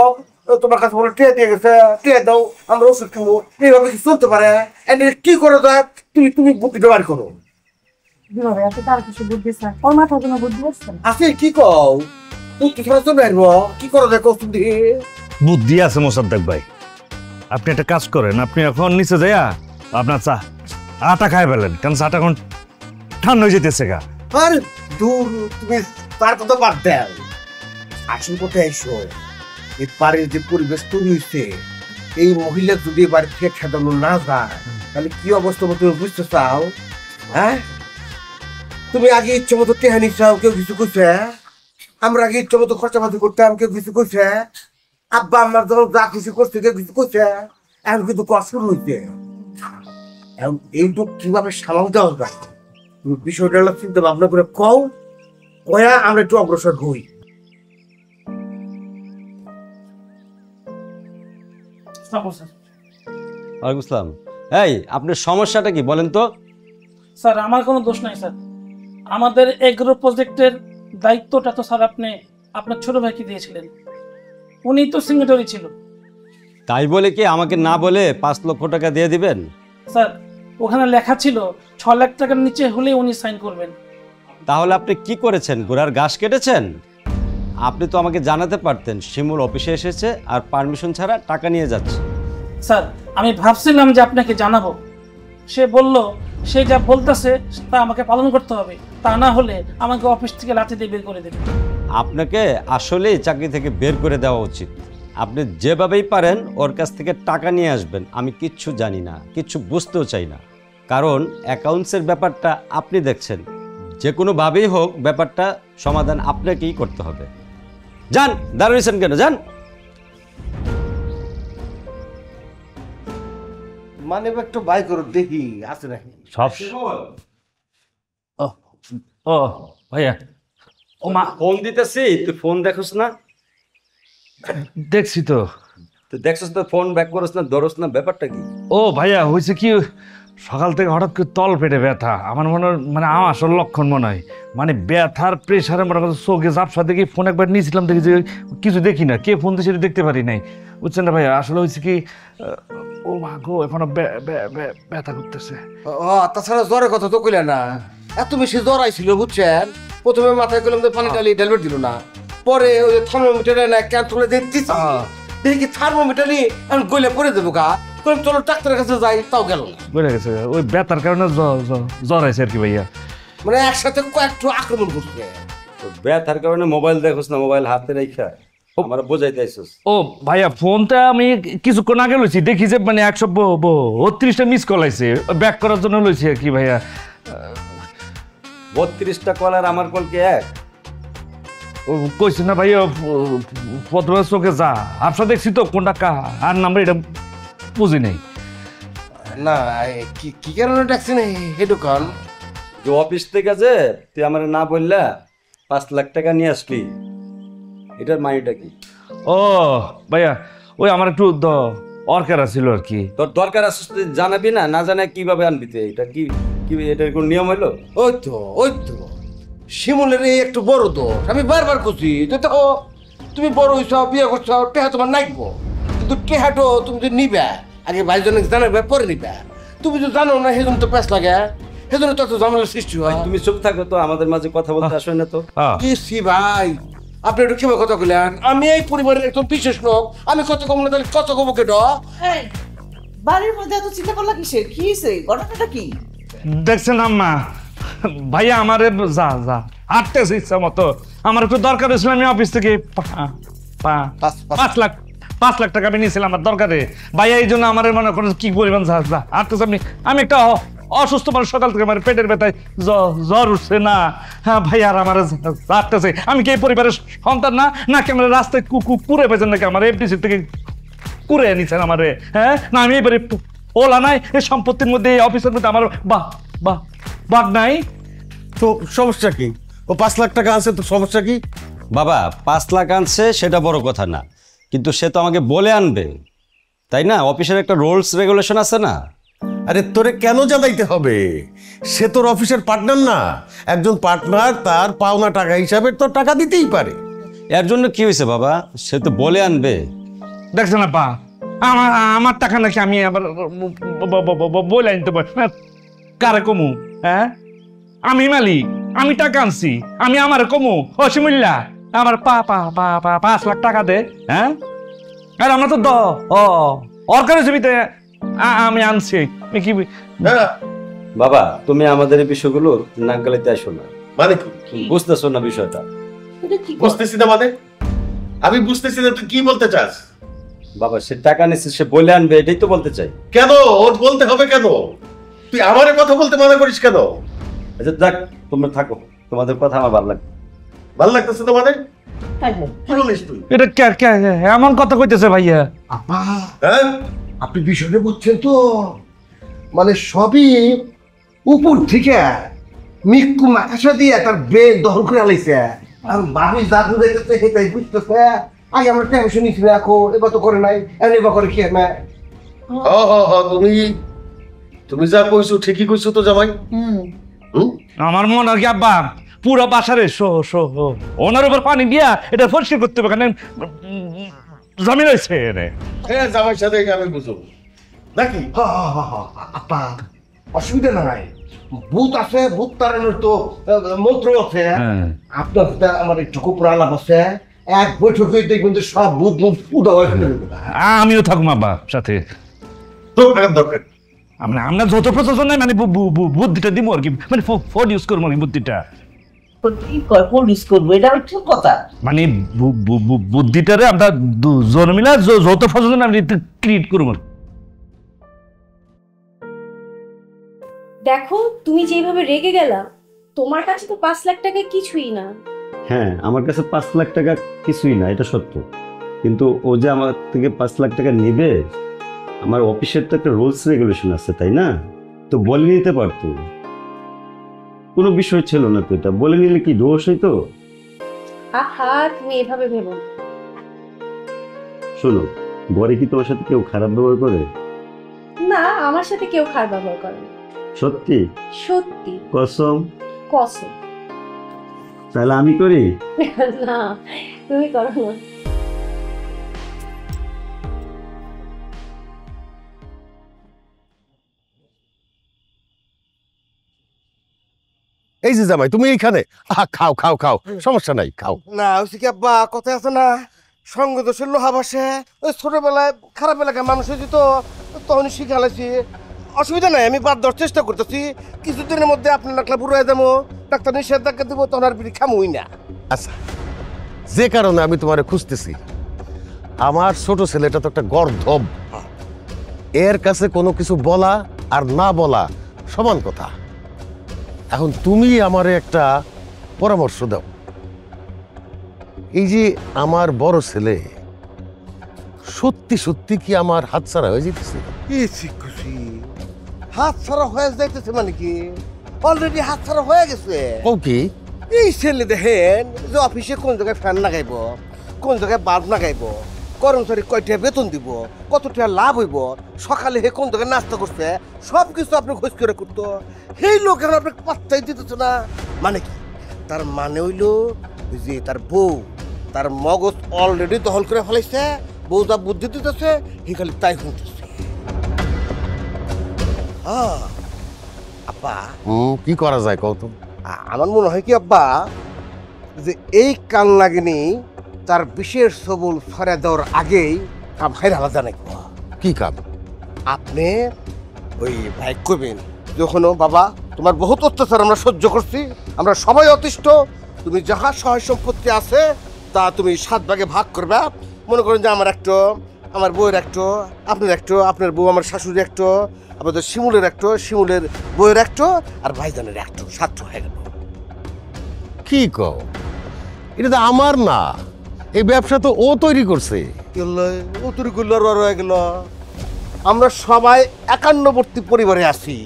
Speaker 3: তোমার কাছে বলে টিয়া দিয়ে গেছে, টিয়া দাও আমরা ওষুধ খাবো, এইভাবে কি চলতে পারে? কি করা যায় তুমি বুদ্ধি ব্যবহার করো। আছে কি কও বুদ্ধি ছাড়া চলে আসবো? কি করা যায় কৌশল দিয়ে?
Speaker 4: বুদ্ধি আছে মোসাদ্দেক ভাই, আপনি একটা কাজ করেন, আপনি এখন নিচে যাইয়া আপনার আটা খাই ফেলেন, কারণ চাটা এখন ঠান্ডা হয়ে যেতেছে গা।
Speaker 3: আর দূর, তুমি তার কথা বাদ দেও, আসল কথা এসো। এই বাড়ির যে পরিবেশ তৈরি হয়েছে, এই মহিলা যদি বাড়ি থেকে খেদানো না যায় তাহলে কি অবস্থা তুমি বুঝতে চাও? হ্যাঁ, তুমি আগে ইচ্ছে মতো টেহানি চাও, কেউ কিছু কইছে? আমরা আগে ইচ্ছে মতো খরচাপাতি করতাম, কেউ কিছু কইছে? আব্বা আমার যখন যা খুশি করছে কেউ কিছু কইছে? এখন কিন্তু কষ্ট হইছে। এখন এইটুকু কিভাবে সামাল দেওয়া যায় তুমি বিষয়টা চিন্তা ভাবনা করে কও, কয়া আমরা একটু অগ্রসর হই।
Speaker 1: ওয়ালাইকুম আসসালাম। এই, আপনার সমস্যাটা কি বলেন তো?
Speaker 9: স্যার, আমার কোনো দোষ নাই স্যার। আমাদের এগ্রো প্রজেক্টের দায়িত্বটা তো স্যার আপনি আপনার ছোট ভাইকে দিয়েছিলেন, উনি তো সিগনেটরি ছিল।
Speaker 1: তাই বলে কি আমাকে না বলে 5 লক্ষ টাকা দিয়ে দিবেন?
Speaker 9: স্যার, ওখানে লেখা ছিল 6 লাখ টাকার নিচে হলেই উনি সাইন করবেন।
Speaker 1: তাহলে আপনি কি করেছেন? ঘোড়ার ঘাস কেটেছেন? আপনি তো আমাকে জানাতে পারতেন শিমুল অফিসে এসেছে আর পারমিশন ছাড়া টাকা নিয়ে যাচ্ছে।
Speaker 9: স্যার, আমি ভাবছিলাম যে আপনাকে জানাবো, সে বলল সে যা বলতেছে তা আমাকে পালন করতে হবে, তা না হলে আমাকে অফিস থেকে লাঠি দিয়ে বের করে দেবে।
Speaker 1: আপনাকে আসলেই চাকরি থেকে বের করে দেওয়া উচিত। আপনি যেভাবেই পারেন ওর কাছ থেকে টাকা নিয়ে আসবেন। আমি কিচ্ছু জানি না, কিচ্ছু বুঝতেও চাই না। কারণ অ্যাকাউন্টসের ব্যাপারটা আপনি দেখছেন, যে কোনোভাবেই হোক ব্যাপারটা সমাধান আপনাকেই করতে হবে। যান, দাঁড়িয়েছেন কেন, যান।
Speaker 3: মানে একটু বাই করো দেখি আছে নাকি।
Speaker 4: সব ও ভাইয়া
Speaker 1: ও মা, ফোন দিতেছি, তুই ফোন দেখোস না?
Speaker 4: দেখছি তো।
Speaker 1: তুই দেখছিস তো, ফোন ব্যাক করস না, ধরস না, ব্যাপারটা কি?
Speaker 4: ও ভাইয়া হয়েছে কি, সকাল থেকে হঠাৎ করে তল পেটে ব্যথা। আমার মনে হয় মানে আমার আসল লক্ষণ মনে হয়, মানে ব্যথার প্রেশারে মনে করছে চোখে ঝাপসা দেখি ফোন একবার নিয়েছিলাম, দেখি যে কিছু দেখি না, কে ফোন দিয়েছে দেখতে পারি নাই, বুঝছেন না ভাইয়া। আসলে হয়েছে কি, ও মা গো, এখনো ব্যথা করতেছে।
Speaker 3: তাছাড়া জ্বরের কথা তো কইলে না, এত বেশি জ্বর আইছিল বুঝছেন। প্রথমে মাথায় করলাম যে পানি টালি ডেলিভারি দিল না, পরে ওই থার্মোমিটারে না ক্যান্ট্রোলে দেখছি, দেখি থার্মোমিটারই আমি গলে পড়ে দেবো গা, চলো ডাক্তারের কাছে যাই, তাও গেল না।
Speaker 4: বুঝে গেছে, ওই ব্যথার কারণে জ্বর আছে আর কি ভাইয়া।
Speaker 3: মানে একসাথে কয়েকটু আক্রমণ করছে।
Speaker 1: ব্যথার কারণে মোবাইল দেখোস না, মোবাইল হাতে রেখা আমার বোঝাইতে আইসোস।
Speaker 4: ও ভাইয়া, ফোনটা আমি কিছুক্ষণ আগে লইছি, দেখি যে মানে 132টা মিস কল আছে, ব্যাক করার জন্য লইছি আর কি ভাইয়া।
Speaker 1: 32টা কল আর আমার কল কি এক?
Speaker 4: ও কইছি না ভাইয়া, প্রথমে চোখে যা আপসা দেখছি তো, কোনটা কা আর নাম্বার এটা বুঝি নেই।
Speaker 3: না কি কারণে ডাকছি না হেডু কল?
Speaker 1: যে অফিস থেকে যে তুই আমার না বললা 5 লাখ টাকা নিয়ে আসলি, এটার মাইটা কি?
Speaker 4: ও ভাইয়া, ওই আমার একটু দরকার ছিল আর কি।
Speaker 1: তোর দরকার আছে, তুই জানাবি না, না জানায় কিভাবে আনবি তুই? এটা কি কি এটার কোন নিয়ম হইলো?
Speaker 3: ওই তো শিমুলের এই একটু বড় দোষ। আমি বারবার করছি, দেখো তুমি বড় হইছ, বিয়ে করছো, টেহা তোমার নাইবো, কিন্তু টেহাটো তুমি যদি নিবে আগে ভাইজনকে জানাবে, পরে নিবে। তুমি তো জানো না, সেজন্য তো প্যাস লাগে, সেজন্য তো ঝামেলার সৃষ্টি হয়।
Speaker 1: তুমি চুপ থাকো তো, আমাদের মাঝে কথা বলতে আসবে না তো।
Speaker 3: কি ভাই, আপনি একটু কেমন কথা বললেন? আমি এই পরিবারের একদম বিশেষ লোক, আমি কত কম না, তাহলে কত কম কেন?
Speaker 5: বাড়ির মধ্যে এত চিন্তা করলা কিসের? কি হয়েছে, ঘটনাটা কি?
Speaker 4: দেখছেন আম্মা, ভাইয়া আমারে যা হাঁটতেছে ইচ্ছা মতো, আমার একটু দরকার হয়েছিল, আমি অফিস থেকে 5 লাখ টাকা আমি নিয়েছিলাম আমার দরকারে ভাইয়া, এই জন্য আমার মনে করেন কি পরিমাণ যা হাঁটতেছে। আমি একটা অসুস্থ মানুষ, সকাল থেকে আমার পেটের ব্যথায় জ্বর উঠছে না। হ্যাঁ ভাইয়া, আর আমার হাঁটতেছে। আমি কি এই পরিবারের সন্তান না, নাকি আমার রাস্তায় কুকুরে পেয়েছেন, নাকি আমার এফডিসি থেকে কুড়ে নিছেন আমারে? হ্যাঁ না, আমি এবারে ওলা নাই, এই সম্পত্তির মধ্যে, এই অফিসের মধ্যে আমার বাদ নাই।
Speaker 3: তো সমস্যা কি? ও 5 লাখ টাকা আছে, তো সমস্যা কি?
Speaker 1: বাবা 5 লাখ আনছে সেটা বড় কথা না, কিন্তু সে তো আমাকে বলে আনবে, তাই না? অফিসের একটা রুলস রেগুলেশন আছে না?
Speaker 10: আরে তোরে কেন জানাইতে হবে? সে তোর অফিসের পার্টনার না? একজন পার্টনার তার পাওনা টাকা হিসাবে তোর টাকা দিতেই পারে।
Speaker 1: এর জন্য কি হয়েছে বাবা, সে তো বলে আনবে।
Speaker 4: দেখছেন আপা, আমার টাকা নাকি আমি আবার বলে আনতে পারি? কারে কমু? হ্যাঁ, আমি মালিক, আমি টাকা আনছি, আমি আমার কমু? অসিমুল্লা আমার 5 লাখ টাকা দে। হ্যাঁ, আর আমরা তো অর্কার হিসেবে আমি আনছি। কি
Speaker 1: বাবা, তুমি আমাদের এই বিষয়গুলো নাক গালিতে আসো না।
Speaker 10: মানে কি
Speaker 1: বুঝতেছো না বিষয়টা?
Speaker 10: বুঝতেছি না মানে? আমি বুঝতেছি না তুই কি বলতে চাস।
Speaker 1: বাবা, সে টাকা নিচ্ছে, সে বলে আনবে, এটাই তো বলতে চাই।
Speaker 10: কেন ওর বলতে হবে কেন? তুই আমারে কথা বলতে মানা করিস কেন?
Speaker 1: আচ্ছা যাক, তোমরা থাকো, তোমাদের কথা আমার ভালো লাগে।
Speaker 10: ভালো লাগতেছে তো মানে? কি বলিস তুই?
Speaker 4: এটা এমন কথা কইতেছে ভাইয়া?
Speaker 10: হ্যাঁ,
Speaker 3: আপনি বিষয়টা বুঝছেন তো? মানে সবই উপর থেকে মিক্কু মাকাশা দিয়ে তার ব্রেন দখল করে আলাইছে। আর মানুষ জাদু দেখতেছে, সেটাই বুঝতেছে। আগে আমরা টেনশন নিচ্ছি না, এবার তো করে নাই, এবার করে কি?
Speaker 10: তুমি যা কইছো ঠিকই কইছো তো জামাই।
Speaker 4: আমার মনে হয় কি আব্বা, পুরো বাসারে ওনার উপর পানি দিয়া এটা পরিষ্কার করতে হবে, কারণ জমি রয়েছে।
Speaker 10: হ্যাঁ, জামাইয়ের সাথে আমি বুঝো নাকি?
Speaker 3: আপা অসুবিধা নাই, ভূত আছে, ভূত তাড়ানোর তো মন্ত্র আছে। আপনার সাথে আমার একটু কুপুর আলাপ আছে, এক বৈঠকে দেখবেন যে সব ভূত উদা হয়ে ফেলে দেবে।
Speaker 4: আমিও থাকুম আব্বা সাথে।
Speaker 10: তো দরকার
Speaker 4: আমরা যত প্রশাসন নাই, মানে বুদ্ধিটা দিব আর কি, মানে ফোন ইউজ করবো আর কি, বুদ্ধিটা মানে বুদ্ধিটারে আমরা দুজন মিলা যত প্রশাসন আমি ক্রিয়েট করবো।
Speaker 2: দেখো তুমি যেভাবে রেগে গেলা, তোমার কাছে তো 5 লাখ টাকা কিছুই না।
Speaker 1: হ্যাঁ, আমার কাছে 5 লাখ টাকা কিছুই না, এটা সত্য। কিন্তু ও যে আমার থেকে 5 লাখ টাকা নেবে, আমার অফিসের তো একটা রুলস রেগুলেশন আছে, তাই না? তো বলে নিতে পারতো, কোনো বিষয় ছিল না তো, এটা বলে নিলে কি দোষ হইতো?
Speaker 2: আহা, তুমি এভাবে ভেবো না।
Speaker 1: শোনো, ঘরে কি তোমার সাথে কেউ খারাপ ব্যবহার করে?
Speaker 2: না, আমার সাথে কেউ খারাপ ব্যবহার করে না।
Speaker 1: সত্যি?
Speaker 2: সত্যি
Speaker 1: কসম?
Speaker 2: কসম।
Speaker 1: তাহলে আমি করি?
Speaker 2: না, তুমি করো না।
Speaker 10: এই যে জামাই, তুমি এইখানে? খাও খাও খাও, সমস্যা নাই, খাও।
Speaker 3: না হচ্ছে কি আব্বা, কথা আছে না, সঙ্গ দোষের লোহা বাসে। ওই ছোটবেলায় খারাপ এলাকায় মানুষ হয়েছি তো, তখন শিখালাইছি। অসুবিধা নাই, আমি বাদ দেওয়ার চেষ্টা করতেছি। কিছুদিনের মধ্যে আপনি নাকলা বুড়ো হয়ে যাবো, ডাক্তার নিষেধাজ্ঞা দিব, তখন আর বিড়ি খামুই না।
Speaker 10: আচ্ছা, যে কারণে আমি তোমারে খুঁজতেছি, আমার ছোট ছেলেটা তো একটা গর্ধব। এর কাছে কোনো কিছু বলা আর না বলা সমান কথা। এখন তুমি আমারে একটা পরামর্শ দাও। এই যে আমার বড় ছেলে সত্যি সত্যি কি আমার হাতছাড়া হয়ে যেতেছে?
Speaker 3: খুশি হাত ছাড়া হয়ে যাইতেছে মানে কি? অলরেডি হাত ছাড়া হয়ে গেছে।
Speaker 10: ও কি?
Speaker 3: এই ছেলে দেখেন যে অফিসে কোন জায়গায় ফ্যান লাগাইব, কোন জায়গায় বাল্ব লাগাইব, কর্মচারী কয়টা বেতন দিব, কত টাকা লাভ হইব, সকালে হে কোন জায়গায় নাস্তা করছে, সব কিছু আপনি খোঁজ করে করতো। সেই লোক এখন আপনাকে পাত্তাই দিতেছে না। মানে কি? তার মানে হইল যে তার বউ তার মগজ অলরেডি দখল করে ফেলাইছে, বউ যা বুদ্ধি দিতেছে হে খালি তাই শুনতেছে। আব্বা,
Speaker 10: কি করা যায় কত?
Speaker 3: আমার মনে হয় কি আব্বা, যে এই কান লাগেনি তার বিশেষ সবল ছড়া দেওয়ার আগেই কাম হাইর আলাদা নাকি।
Speaker 10: কি কাম?
Speaker 3: আপনি ওই ভাই কইবেন, যখন বাবা তোমার বহুত অত্যাচার আমরা সহ্য করছি, আমরা সবাই অতিষ্ঠ, তুমি যাহা সহায় সম্পত্তি আছে তা তুমি 7 ভাগে ভাগ করবে। মনে করেন যে আমার একটু, আমার বউয়ের একটু, আপনার একটু, আপনার বউ আমার শাশুড়ি একটু, আমাদের শিমুলের একটু, শিমুলের বউয়ের একটু, আর ভাইজানের একটু, 7 হয়ে গেল।
Speaker 10: কি কও? এটা তো আমার না, এই ব্যবসা তো ও তৈরি করছে।
Speaker 3: ও তৈরি করলো আর হয়ে গেল। আমরা সবাই একান্নবর্তী পরিবারে আছি,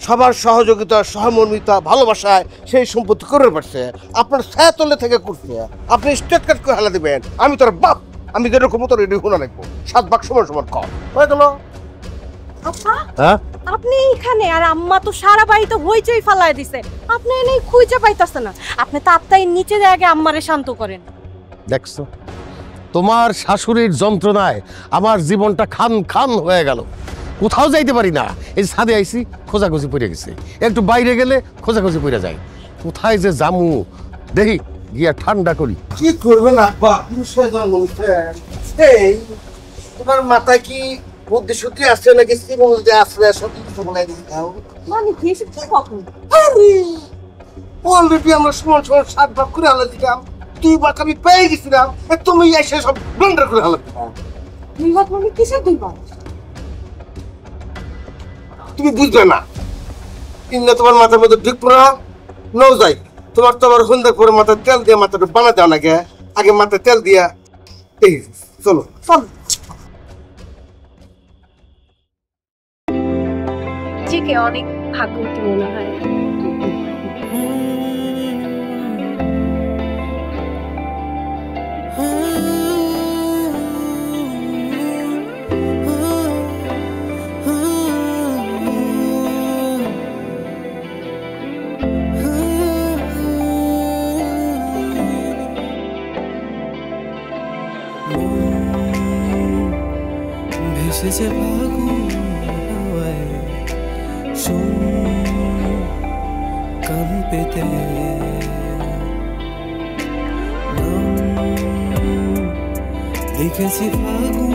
Speaker 3: সবার সহযোগিতা, সহমর্মিতা, ভালোবাসায় সেই সম্পত্তি করে পারছে। আপনার ছায়াতলে থেকে করছে, আপনি স্টেট কাট করে হেলা দিবেন। আমি তোর বাপ, আমি যেরকম তোর রেডি হোনা লাগবো, 7 ভাগ সমান সমান কম হয়ে গেল।
Speaker 8: আপনি এখানে, আর আম্মা তো সারা বাড়িতে হইচই ফালায় দিছে, আপনি এনেই খুঁজে পাইতাছে না। আপনি তো আপতাই নিচে আগে আম্মারে শান্ত করেন।
Speaker 10: দেখছো, তোমার শাশুড়ির যন্ত্রণায় আমার জীবনটা খান খান হয়ে গেল। কোথাও যাইতে পারি না, এই ছাদে আইছি খোঁজাখুঁজি পড়ে গেছে, একটু বাইরে গেলে খোঁজাখুঁজি পড়ে যায়। কোথায় যে জামু দেখি গিয়া ঠান্ডা করি।
Speaker 3: কি করবে না এই তোমার মাথায় কি বুদ্ধি শুদ্ধি আসছে নাকি? আসলে সব কিছু বলাই দিতে
Speaker 8: মানে কি কখন
Speaker 3: অলরেডি আমরা সমান সমান 7 ভাগ করে আলাদা দিতাম। 2 ভাগ আমি পেয়ে গেছিলাম, তুমি এসে সব ব্লেন্ডার করে আলাদা দিতাম।
Speaker 8: 2 ভাগ মানে কিসের 2 ভাগ?
Speaker 3: তুমি বুঝবে না, ইন্না তোমার মাথার মধ্যে ঢুকবো না। নও যাই, তোমার তো আবার সন্ধ্যার পরে মাথায় তেল দিয়ে মাথাটা বানা দেওয়া নাকি? আগে মাথায় তেল দিয়া এই চলো চল।
Speaker 2: নিজেকে অনেক ভাগ্যবতী মনে হয়।
Speaker 11: ভেসেছে ফাগুন হাওয়ায়, কান পেতে লিখেছি ফাগুন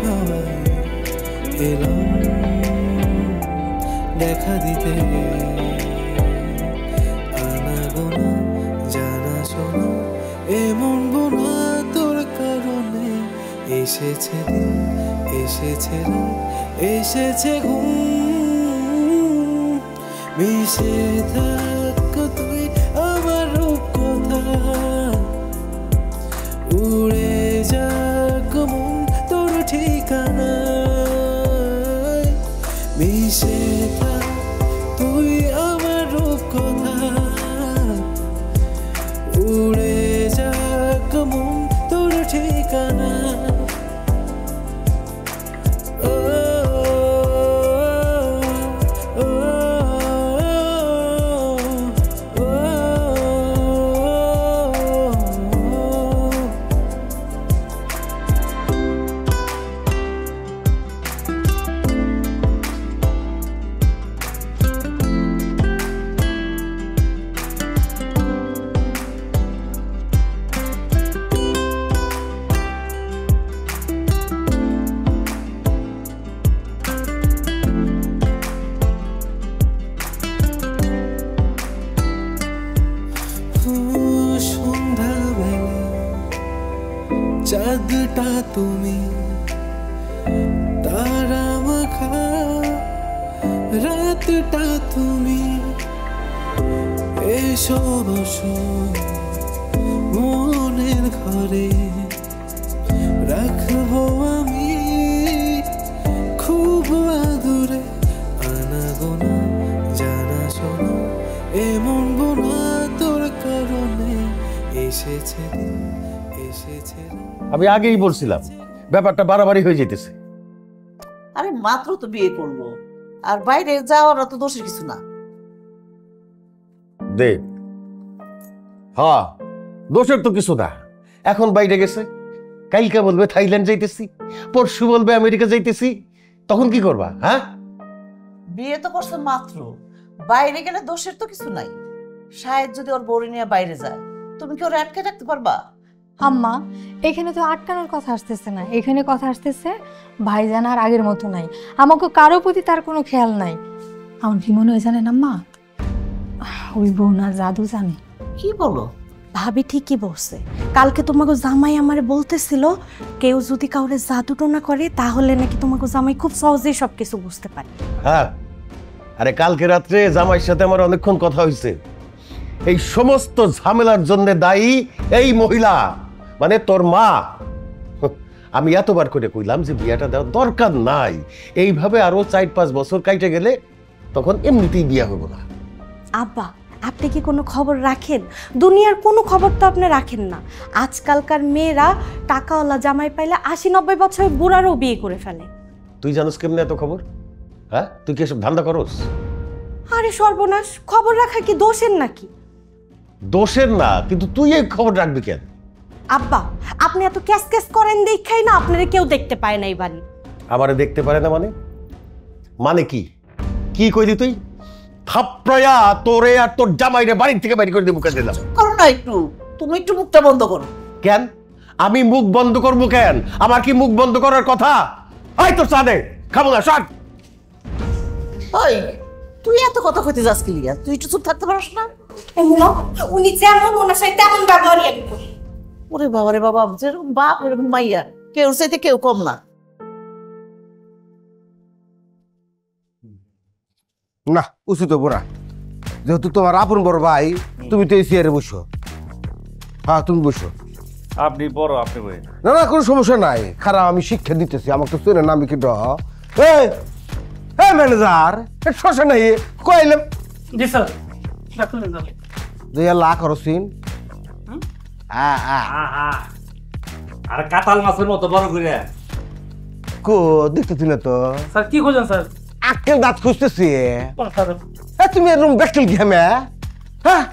Speaker 11: হাওয়ায়, এলাম দেখা দিতে। আনা গোনা জানা শোনা এমন গোনা তোর কারণে এসেছে দিন, এসেছে রাত, এসেছে ঘুম। মিশে থাক তুই আমার কথা উড়ে যাক মন তোর ঠিকানায় মিশে থাক তুই আমার কথা উড়ে যাক মন তোর ঠিকানা সন্ধ্যাবেলা চাঁদটা তুমি তারা মাখা রাতটা তুমি এসো বসো মনের ঘরে রাখবো আমি খুব আদুরে আনাগোনা জানা শোনা এমন বোনা তোর কারণে এসেছে দিন এসেছে
Speaker 10: আমি আগেই বলছিলাম ব্যাপারটা বাড়াবাড়ি হয়ে যেতেছে।
Speaker 5: আরে মাত্র তো বিয়ে করলো, আর বাইরে যাওয়ার তো দোষের কিছু না।
Speaker 10: দেব হ্যাঁ, দোষের তো কিছু না। এখন বাইরে গেছে, কালকে বলবে থাইল্যান্ড যাইতেছি, পরশু বলবে আমেরিকা যাইতেছি, তখন কি করবা? হ্যাঁ,
Speaker 5: বিয়ে তো করছে মাত্র, বাইরে গেলে দোষের তো কিছু নাই। শায়দ যদি ওর বউরে নিয়ে বাইরে যায়, তুমি কি ওর আটকে রাখতে পারবা?
Speaker 7: আম্মা, এখানে তো আটকানোর কথা আসতেছে না, এখানে কথা আসতেছে ভাইজান আর আগের মতো নাই, আমাকে কারো প্রতি তার কোনো খেয়াল নাই। আমার কি মনে হয় জানেন আম্মা, ওই বউ না জাদু জানে।
Speaker 5: কি বলো?
Speaker 8: ভাবি ঠিকই বলছে। কালকে তোমাকে জামাই আমারে বলতেছিল কেউ যদি কাউরে জাদু টোনা করে তাহলে নাকি তোমাকে জামাই খুব সহজেই সবকিছু বুঝতে পারে।
Speaker 10: হ্যাঁ, আরে কালকে রাত্রে জামাইয়ের সাথে আমার অনেকক্ষণ কথা হয়েছে। এই সমস্ত ঝামেলার জন্য দায়ী এই মহিলা, মানে তোর মা। আমি এতবার করে কইলাম যে বিয়েটা দেওয়ার দরকার নাই, এইভাবে আরো 4-5 বছর কাইটে গেলে তখন এমনিতেই বিয়ে হবো না।
Speaker 8: আব্বা, আপনি কি কোনো খবর রাখেন? দুনিয়ার কোনো খবর তো আপনি রাখেন না। আজকালকার মেয়েরা টাকাওয়ালা জামাই পাইলে 80-90 বছর বুড়ারও বিয়ে করে ফেলে।
Speaker 10: তুই জানোস কেমনে এত খবর? হ্যাঁ, তুই কি এসব ধান্দা করস?
Speaker 8: আরে সর্বনাশ, খবর রাখা কি দোষের নাকি?
Speaker 10: দোষের না, কিন্তু তুই এই খবর রাখবি কেন?
Speaker 8: আব্বা, আপনি এত ক্যাস ক্যাস করেন দেখাই না আপনারা কেউ দেখতে পায় না এই বাড়ি।
Speaker 10: আমারে দেখতে পারে না মানে? মানে কি কি কইলি তুই? থাপড়ায়া তোরে আর তোর জামাইরে বাড়ি থেকে বাইরে করে দিয়ে মুখে দিলাম।
Speaker 5: করো না একটু, তুমি একটু মুখটা বন্ধ করো।
Speaker 10: কেন আমি মুখ বন্ধ করবো কেন? আমার কি মুখ বন্ধ করার কথা? আই তোর সাদে খাবো না সব।
Speaker 5: ওই তুই এত কথা কইতে যাস কি লিয়া? তুই একটু চুপ থাকতে পারছ না?
Speaker 6: উনি যেমন ওনার সাথে তেমন ব্যবহারই আমি করি।
Speaker 5: ওরে বাবা রে বাবা, যেরকম বাপ এরকম মাইয়া, কেউ চাইতে কেউ কম না।
Speaker 3: না, উচিত বোরা, যেহেতু তোমার আপন বড় ভাই, তুমি তো এই চেয়ারে বসো। হ্যাঁ, তুমি বসো।
Speaker 4: আপনি বড়, আপনি বই
Speaker 3: না না, কোনো সমস্যা নাই। খারাপ, আমি শিক্ষা দিতেছি, আমাকে তো চেনে না, আমি কি ম্যানেজার শোষা নাই কইলাম।
Speaker 9: জি স্যার, রাখুন স্যার।
Speaker 3: যে লা করো সিন।
Speaker 4: আর কাতাল মাছের মতো বড় করে
Speaker 3: কো দেখতেছি না তো।
Speaker 9: স্যার কি খোঁজেন স্যার?
Speaker 3: আক্কেল দাঁত খুঁজতেছি।
Speaker 9: স্যার
Speaker 3: তুমি এরকম ব্যাকটেল ঘেমে? হ্যাঁ,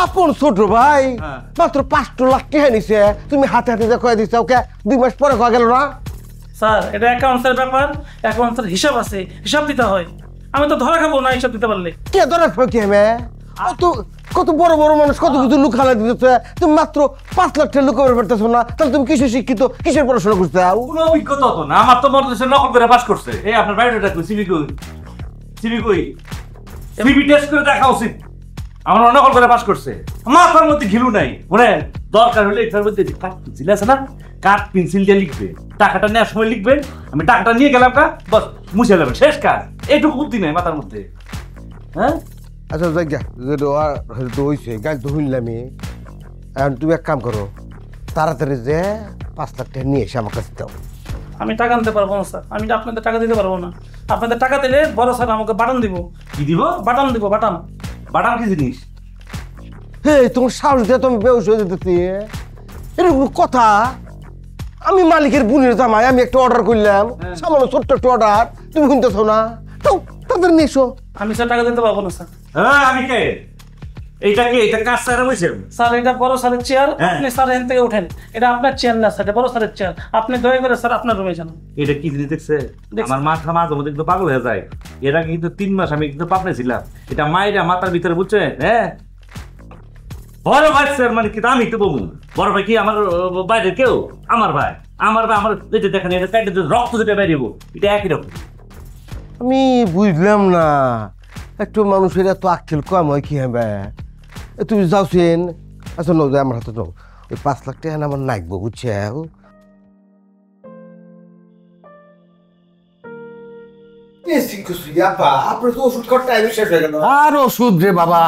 Speaker 3: আপন ছোট ভাই মাত্র 5 লাখ টাকা নিছে, তুমি হাতে হাতে যা কয়ে দিছে, ওকে 2 মাস পরে কয়ে গেল না?
Speaker 9: স্যার, এটা অ্যাকাউন্টসের ব্যাপার, অ্যাকাউন্টসের হিসাব আছে, হিসাব দিতে হয়। আমি তো ধরা খাবো না হিসাব দিতে পারলে।
Speaker 3: কে ধরা খাবে কি হবে? কত বড় বড় মানুষ কত কিছু লুক হালা দিতেছে, তুমি মাত্র 5 লাখ টাকা লুক করে পারতেছো না, তাহলে তুমি কিসে শিক্ষিত, কিসের পড়াশোনা করতে চাও?
Speaker 4: কোনো অভিজ্ঞতা তো না, আমার তো মনে হচ্ছে নকল করে পাস করছে। এই আপনার বায়োডাটা কই? সিভি কই? সিভি কই? সিভি টেস্ট করে দেখা উচিত। আমার নকল করে পাস করছে, মাথার মধ্যে ঘিলু নাই। ওরে দরকার হলে এটার মধ্যে কাট পেন্সিল আছে না, কাট পেন্সিল দিয়ে লিখবে, টাকাটা নেওয়ার সময় লিখবেন আমি টাকাটা নিয়ে গেলাম, কা বস মুছে যাবেন, শেষ কাজ। এইটুকু বুদ্ধি নাই মাথার মধ্যে। হ্যাঁ?
Speaker 10: আচ্ছা যাই গা, হয়তো হয়েছে গাছ তো শুনলামই। এখন তুমি এক কাম করো, তাড়াতাড়ি যে 5 লাখ টাকা নিয়ে এসে আমার কাছে দাও।
Speaker 9: আমি টাকা আনতে পারবো না স্যার, আমি আপনাদের টাকা দিতে পারবো না। আপনাদের টাকা দিলে বড় স্যার আমাকে বাটাম দিব।
Speaker 4: কি দিব?
Speaker 9: বাটাম দিব, বাটাম।
Speaker 4: বাটাম কি জিনিস?
Speaker 10: হে তোমার সাহস দিয়ে তুমি বেউস হয়ে যেতেছি, এটা কোনো কথা? আমি মালিকের বোনের জামাই, আমি একটা অর্ডার করলাম, সামান্য ছোট্ট একটা অর্ডার, তুমি শুনতেছো না? তাও তাদের নিয়ে এসো।
Speaker 9: আমি স্যার টাকা দিতে পারবো না স্যার।
Speaker 4: হ্যাঁ আমি কে? এইটা কি? এটা কাজ স্যার বলছেন?
Speaker 9: স্যার এটা বড় স্যারের চেয়ার, আপনি স্যার এখান থেকে উঠেন। এটা আপনার চেয়ার না স্যার, এটা বড় স্যারের চেয়ার। আপনি দয়া করে স্যার আপনার রুমে যান।
Speaker 4: এটা কি জিনিস দেখছে? আমার মাথা মাঝে মধ্যে কিন্তু পাগল হয়ে যায়। এরা কিন্তু 3 মাস আমি কিন্তু পাপড়ে ছিলাম। এটা মায়েরা মাথার ভিতরে বুঝছেন? হ্যাঁ, বড় ভাই স্যার মানে কি? আমি তো বলবো বড় ভাই কি আমার বাইরে কেউ? আমার ভাই আমার যেটা দেখেন, এটা কাটে রক্ত যেটা বেরিয়ে এটা একই রকম।
Speaker 10: আমি বুঝলাম না, একটু মানুষের এত আক্কেল কম হয় কি হবে? তুমি যাওছেন, আচ্ছা নাও, যে আমার হাতে নাও, ওই 5 লাখ টাকা আমার নাকবো, বুঝছে?
Speaker 3: আপনার তো ওষুধ খাওয়ার টাইম শেষ হয়ে গেল।
Speaker 10: আর ওষুধ রে বাবা,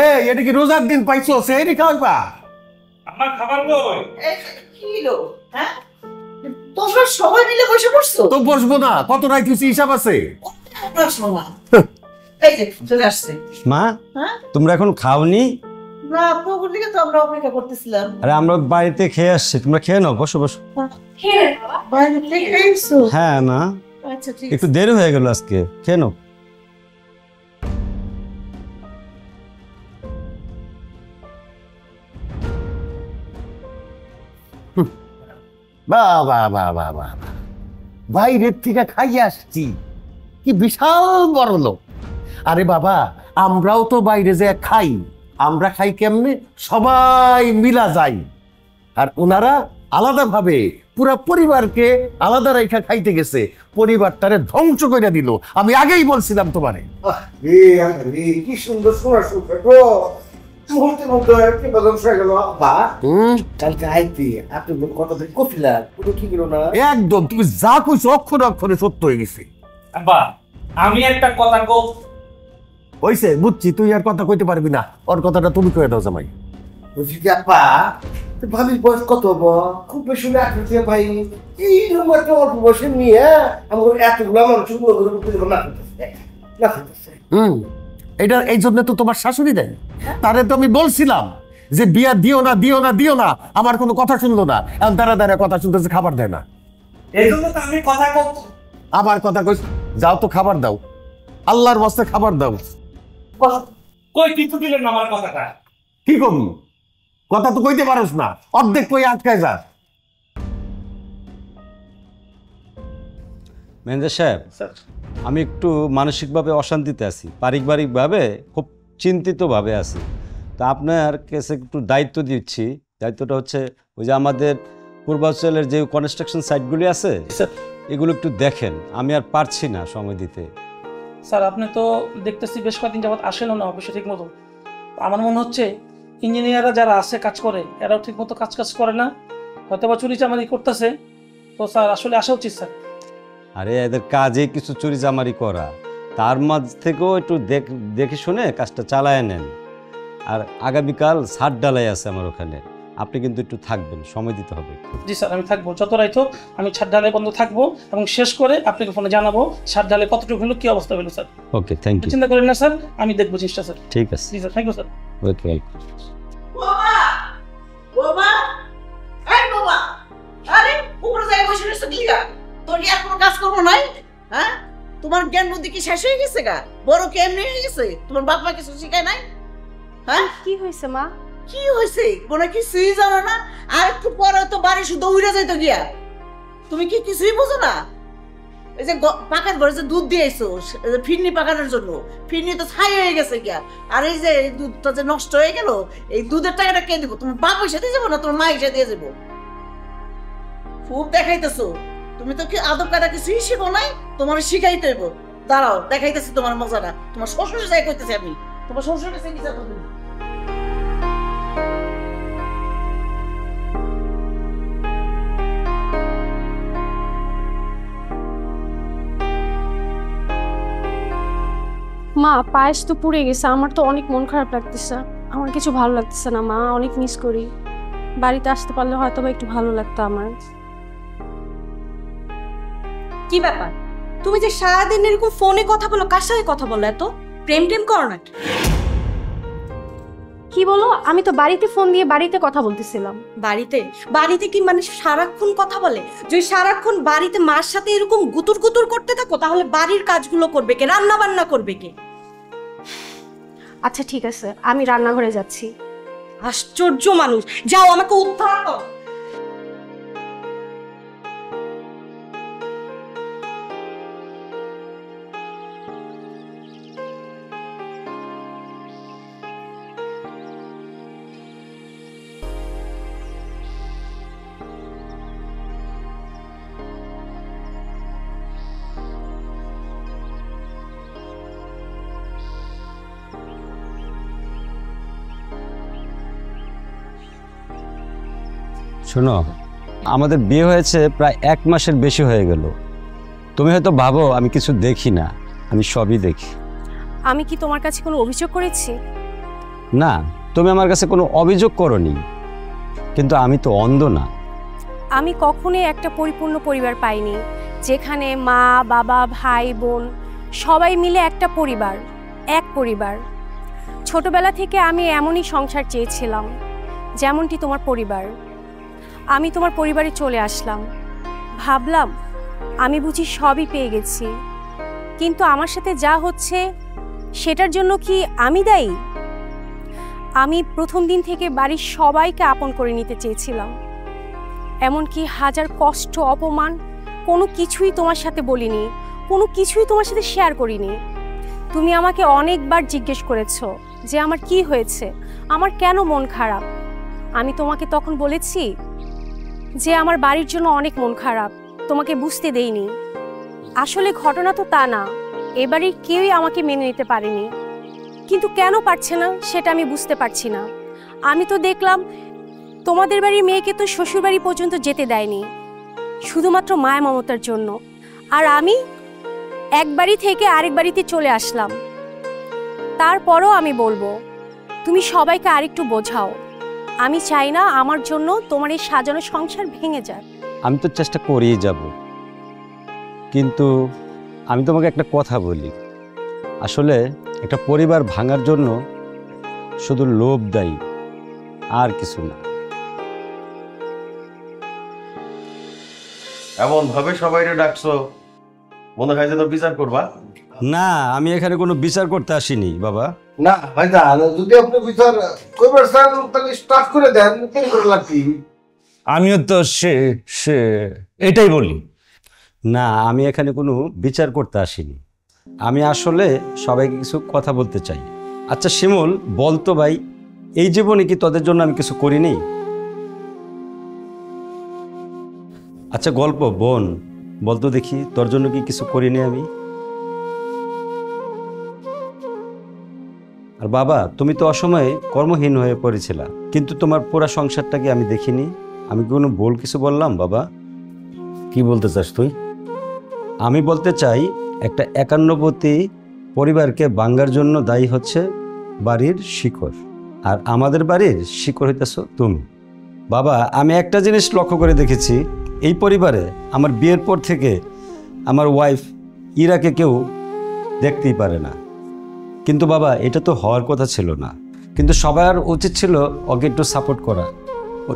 Speaker 10: এই এটা কি রোজার দিন পাইছো? সেই খাওয়াইবা?
Speaker 4: আমার খাবার কই?
Speaker 5: কি হলো? হ্যাঁ, তোমরা সবাই মিলে বসে পড়ছো?
Speaker 10: তো বসবো না, কত রাইতেছি হিসাব আছে।
Speaker 5: এই যে চলে আসছে।
Speaker 1: মা,
Speaker 5: হ্যাঁ
Speaker 1: তোমরা এখন খাওনি?
Speaker 5: না, আপনার দিকে তো আমরা অপেক্ষা করতেছিলাম।
Speaker 1: আরে আমরা বাড়িতে খেয়ে আসছি, তোমরা খেয়ে নাও, বসো বসো।
Speaker 5: বাইরে থেকে এসছো?
Speaker 1: হ্যাঁ মা,
Speaker 5: আচ্ছা ঠিক
Speaker 1: একটু দেরি হয়ে গেল আজকে, খেয়ে নাও।
Speaker 10: বাবা বাবা বাবা, বাইরের থেকে খাইয়ে আসছি, কি বিশাল বড় লোক। আরে বাবা, আমরাও তো বাইরে যে খাই, আমরা খাই কেমনে? সবাই মিলা যাই, আর ওনারা আলাদা ভাবে পুরা পরিবারকে আলাদা রেখা খাইতে গেছে, পরিবারটারে ধ্বংস করে দিল। আমি আগেই বলছিলাম তোমারে।
Speaker 3: কি সুন্দর শোনা শুনবে গো, মুহূর্তের মধ্যে কি বদল হয়ে গেল। বা কালকে আইতি আপনি কথা থেকে কফিলা পুরো কি গেল না?
Speaker 10: একদম, তুমি যা কইছো অক্ষরে অক্ষরে সত্য হয়ে গেছে।
Speaker 4: আব্বা আমি একটা কথা কও।
Speaker 10: হইছে, বুঝছি, তুই আর কথা কইতে পারবি না, ওর কথাটা তুমি কয়ে দাও জামাই।
Speaker 3: বুঝছি কি আপা, ভাবির বয়স কত হবো? খুব বেশি না করতে ভাই, এই নম্বর অল্প বয়সে নিয়ে আমার এতগুলো মানুষের না করতেছে।
Speaker 10: এটা এই জন্য তো তোমার শাশুড়ি দেয়, তারে তো আমি বলছিলাম যে বিয়া দিও না দিও না দিও না, আমার কোনো কথা শুনলো না, এখন দাঁড়া দাঁড়া কথা শুনতেছে, খাবার দেয় না।
Speaker 4: এই জন্য তো আমি কথা কও।
Speaker 10: আবার কথা কই, যাও তো খাবার দাও, আল্লাহর ওয়াস্তে খাবার দাও।
Speaker 4: কই কিছু দিলেন না আমার কথাটা?
Speaker 10: কি করবি? কথা তো কইতে পারোস না, অর্ধেক কই আটকায় যা।
Speaker 1: ম্যানেজার সাহেব, আমি একটু মানসিকভাবে অশান্তিতে আছি, পারিবারিকভাবে খুব চিন্তিতভাবে আছি। তা আপনার কাছে একটু দায়িত্ব দিচ্ছি। দায়িত্বটা হচ্ছে ওই যে আমাদের পূর্বাঞ্চলের যে কনস্ট্রাকশন সাইটগুলি আছে এগুলো একটু দেখেন, আমি আর পারছি না সময় দিতে।
Speaker 9: স্যার আপনি তো দেখতেছি বেশ কয়েকদিন যাবত আসেনও না অফিসে ঠিক মতো। আমার মনে হচ্ছে ইঞ্জিনিয়াররা যারা আছে কাজ করে এরাও ঠিক মতো কাজ করে না, হয়তো বা চুরি চামারি করতেছে। তো স্যার আসলে আসা উচিত স্যার।
Speaker 1: আরে এদের কাজে কিছু চুরি চামারি করা, তার মাঝ থেকেও একটু দেখে শুনে কাজটা চালায় নেন। আর আগামীকাল ছাদ ডালাই আছে আমার ওখানে, আপনি কিন্তু একটু থাকবেন, সময় দিতে হবে।
Speaker 9: জি স্যার আমি থাকবো, যত রাইতো আমি ছাদ ঢালাই বন্ধ থাকবো এবং শেষ করে আপনাকে ফোনে জানাবো ছাদ ঢালাই কতটুকু হলো, কি অবস্থা হলো স্যার।
Speaker 1: Okay, thank you.
Speaker 9: চিন্তা করেন না স্যার, আমি দেখবো জিনিসটা স্যার।
Speaker 1: ঠিক আছে,
Speaker 9: জি sir, thank you sir.
Speaker 1: Welcome.
Speaker 5: আরে উপরে যাই বসে রইছো কি গা? তোর কি আর কোনো কাজ করবো নাই? হ্যাঁ, তোমার জ্ঞান বুদ্ধি কি শেষ হয়ে গেছে গা? বড় কেমনি হয়ে গেছে? তোমার বাপ মা কিছু শিখায় নাই? হ্যাঁ,
Speaker 8: কি হয়েছে মা?
Speaker 5: কি হয়েছে? মনে কিছুই জানো না? আর একটু পরে তো বাড়ি শুধু উড়ে যাইতো গিয়া। তুমি কি কিছুই বোঝো না? এই যে পাকার ঘরে যে দুধ দিয়েছো ফিরনি পাকানোর জন্য, ফিরনি তো ছাই হয়ে গেছে গিয়া। আর এই যে দুধটা যে নষ্ট হয়ে গেল, এই দুধের টাকাটা কে দিব? তোমার বাপ পয়সা দিয়ে যাবো না তোমার মা এসে দিয়ে যাবো? খুব দেখাইতেছো, তুমি তো কি আদব কাটা কিছুই শিখো নাই, তোমার শিখাইতে হইব। দাঁড়াও দেখাইতেছি তোমার মজাটা। তোমার শ্বশুর যাই কইতেছি আমি, তোমার শ্বশুর কাছে কি যাবো তুমি?
Speaker 2: মা পায়েস তো পুড়ে গেছে, আমার তো অনেক মন খারাপ লাগতেছে, আমার কিছু ভালো লাগতেছে না মা, অনেক মিস করি। বাড়িতে আসতে পারলে হয়তো বা একটু ভালো লাগতো আমার।
Speaker 8: কি ব্যাপার, তুমি যে সারাদিন এরকম ফোনে কথা বলো, কার সাথে কথা বলো? এত প্রেম টেম করো না?
Speaker 2: কি বলো? আমি তো বাড়িতে ফোন দিয়ে বাড়িতে কথা বলতেছিলাম।
Speaker 8: বাড়িতে? বাড়িতে কি মানে সারাক্ষণ কথা বলে? যদি সারাক্ষণ বাড়িতে মার সাথে এরকম গুতুর গুতুর করতে থাকো, তাহলে বাড়ির কাজগুলো করবে কে? রান্না বান্না করবে কে?
Speaker 2: আচ্ছা ঠিক আছে, আমি রান্নাঘরে যাচ্ছি।
Speaker 8: আশ্চর্য মানুষ, যাও আমাকে উদ্ধার করো।
Speaker 1: শোনো, আমাদের বিয়ে হয়েছে প্রায় 1 মাসের বেশি হয়ে গেল। তুমি হয়তো ভাবো আমি কিছু দেখি না, আমি সবই দেখি।
Speaker 2: আমি কি তোমার কাছে কোনো অভিযোগ করেছি?
Speaker 1: না, তুমি আমার কাছে কোনো অভিযোগ করোনি, কিন্তু আমি তো অন্ধ না।
Speaker 2: আমি কখনোই একটা পরিপূর্ণ পরিবার পাইনি, যেখানে মা বাবা ভাই বোন সবাই মিলে একটা পরিবার, এক পরিবার। ছোটবেলা থেকে আমি এমনই সংসার চেয়েছিলাম, যেমনটি তোমার পরিবার। আমি তোমার পরিবারে চলে আসলাম, ভাবলাম আমি বুঝি সবই পেয়ে গেছি, কিন্তু আমার সাথে যা হচ্ছে সেটার জন্য কি আমি দায়ী? আমি প্রথম দিন থেকে বাড়ির সবাইকে আপন করে নিতে চেয়েছিলাম, এমনকি হাজার কষ্ট অপমান কোনো কিছুই তোমার সাথে বলিনি, কোনো কিছুই তোমার সাথে শেয়ার করিনি। তুমি আমাকে অনেকবার জিজ্ঞেস করেছো যে আমার কি হয়েছে, আমার কেন মন খারাপ। আমি তোমাকে তখন বলেছি যে আমার বাড়ির জন্য অনেক মন খারাপ, তোমাকে বুঝতে দেইনি। আসলে ঘটনা তো তা না, এবারে কেউই আমাকে মেনে নিতে পারেনি, কিন্তু কেন পারছে না সেটা আমি বুঝতে পারছি না। আমি তো দেখলাম তোমাদের বাড়ির মেয়েকে তো শ্বশুরবাড়ি পর্যন্ত যেতে দেয়নি, শুধুমাত্র মায়া মমতার জন্য। আর আমি এক বাড়ি থেকে আরেক বাড়িতে চলে আসলাম। তারপরও আমি বলবো, তুমি সবাইকে আরেকটু বোঝাও। আমি চাই না আমার জন্য তোমার এই সাজানো সংসার ভেঙে যাক।
Speaker 1: আমি তো চেষ্টা করেই যাব, কিন্তু আমি তোমাকে একটা কথা বলি, আসলে একটা পরিবার ভাঙার জন্য শুধু লোভ দায়ী, আর কিছু না।
Speaker 10: এমন ভাবে সবাইরে ডাকছো, মনে হয় যেন বিচার করবা।
Speaker 1: না, আমি এখানে কোনো বিচার করতে আসিনি বাবা।
Speaker 3: না ভাইজান, যদি আপনি বিচার করবার চান তাহলে স্টার্ট করে দেন, কেন করে লাগবে?
Speaker 4: আমিও তো সে এটাই বলি।
Speaker 1: না, আমি এখানে কোনো বিচার করতে আসিনি, আমি আসলে সবাইকে কিছু কথা বলতে চাই। আচ্ছা শিমুল, বলতো ভাই, এই জীবনে কি তোদের জন্য আমি কিছু করিনি? আচ্ছা গল্প বোন, বলতো দেখি, তোর জন্য কি কিছু করিনি আমি? আর বাবা, তুমি তো অসময়ে কর্মহীন হয়ে পড়েছিলা, কিন্তু তোমার পুরা সংসারটাকে আমি দেখিনি। আমি কি কোনো ভুল কিছু বললাম বাবা?
Speaker 10: কি বলতে চাস তুই?
Speaker 1: আমি বলতে চাই, একটা একান্নবর্তী পরিবারকে ভাঙার জন্য দায়ী হচ্ছে বাড়ির শিকড়, আর আমাদের বাড়ির শিকড় হইতেছ তুমি। বাবা, আমি একটা জিনিস লক্ষ্য করে দেখেছি, এই পরিবারে আমার বিয়ের পর থেকে আমার ওয়াইফ ইরাকে কেউ দেখতেই পারে না। কিন্তু বাবা, এটা তো হওয়ার কথা ছিল না, কিন্তু সবার উচিত ছিল ওকে একটু সাপোর্ট করা,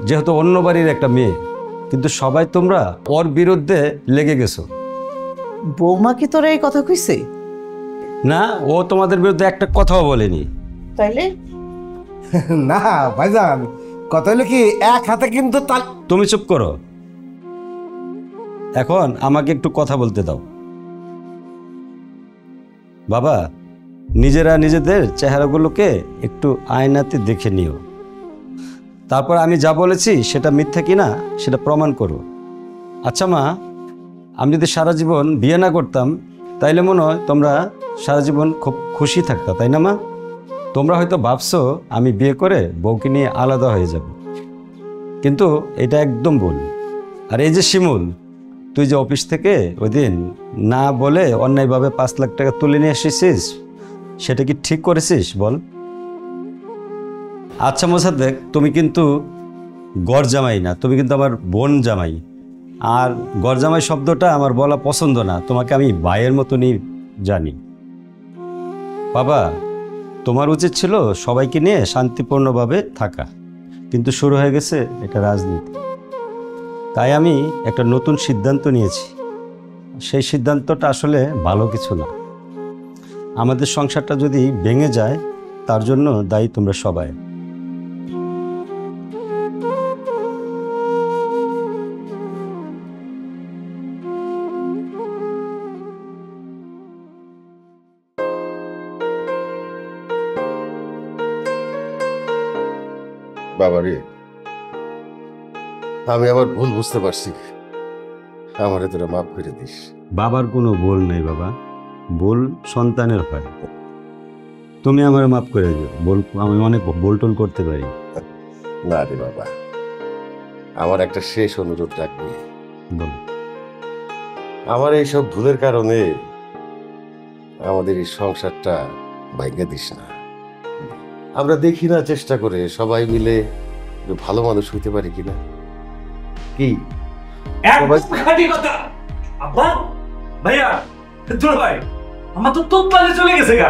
Speaker 1: যেহেতু অন্য বাড়ির একটা মেয়ে। কিন্তু সবাই তোমরা ওর বিরুদ্ধে লেগে গেছো।
Speaker 5: বৌমা কি তোরা এই কথা কইছে?
Speaker 1: না, ও তোমাদের বিরুদ্ধে একটা কথাও বলেনি।
Speaker 5: তাইলে
Speaker 3: না ভাইজান, কথা হলো কি, এক হাতে কিন্তু তাল।
Speaker 1: তুমি চুপ করো, এখন আমাকে একটু কথা বলতে দাও। বাবা, নিজেরা নিজেদের চেহারাগুলোকে একটু আয়নাতে দেখে নিও, তারপর আমি যা বলেছি সেটা মিথ্যা কিনা সেটা প্রমাণ করো। আচ্ছা মা, আমি যদি সারা জীবন বিয়ে না করতাম তাইলে মনে হয় তোমরা সারা জীবন খুব খুশি থাকতা, তাই না মা? তোমরা হয়তো ভাবছো আমি বিয়ে করে বউকে নিয়ে আলাদা হয়ে যাব, কিন্তু এটা একদম ভুল। আর এই যে শিমুল, তুই যে অফিস থেকে ওই দিন না বলে অন্যায়ভাবে 5 লাখ টাকা তুলে নিয়ে এসেছিস, সেটা কি ঠিক করেছিস বল? আচ্ছা মোসাদ্দেক, তুমি কিন্তু গড় জামাই না, তুমি কিন্তু আমার বোন জামাই। আর গড় জামাই শব্দটা আমার বলা পছন্দ না, তোমাকে আমি ভাইয়ের মতনই জানি। বাবা, তোমার উচিত ছিল সবাইকে নিয়ে শান্তিপূর্ণভাবে থাকা, কিন্তু শুরু হয়ে গেছে এটা রাজনীতি। তাই আমি একটা নতুন সিদ্ধান্ত নিয়েছি। সেই সিদ্ধান্তটা আসলে ভালো কিছু না। আমাদের সংসারটা যদি ভেঙে যায় তার জন্য দায়ী তোমরা সবাই।
Speaker 10: বাবা রে, আমি আমার ভুল বুঝতে পারছি, আমারে তোরা মাফ করে দিস।
Speaker 1: বাবার কোনো ভুল নেই বাবা, ভুল সন্তানের হয়। তুমি আমার মাফ করে দিও। আমি অনেক ভুল টুল করতে পারি।
Speaker 10: না রে বাবা, আমার একটা শেষ অনুরোধ রাখবি।
Speaker 1: বল।
Speaker 10: আমার এইসব ভুলের কারণে আমাদের এই সংসারটা ভাঙে দিস না। আমরা দেখি না চেষ্টা করে সবাই মিলে একটু ভালো মানুষ হইতে পারি কিনা। কি
Speaker 4: খাঁটি কথা আব্বা, ভাইয়া, দুলা ভাই, আমার তো তোপ্পালে চলে গেছে গা।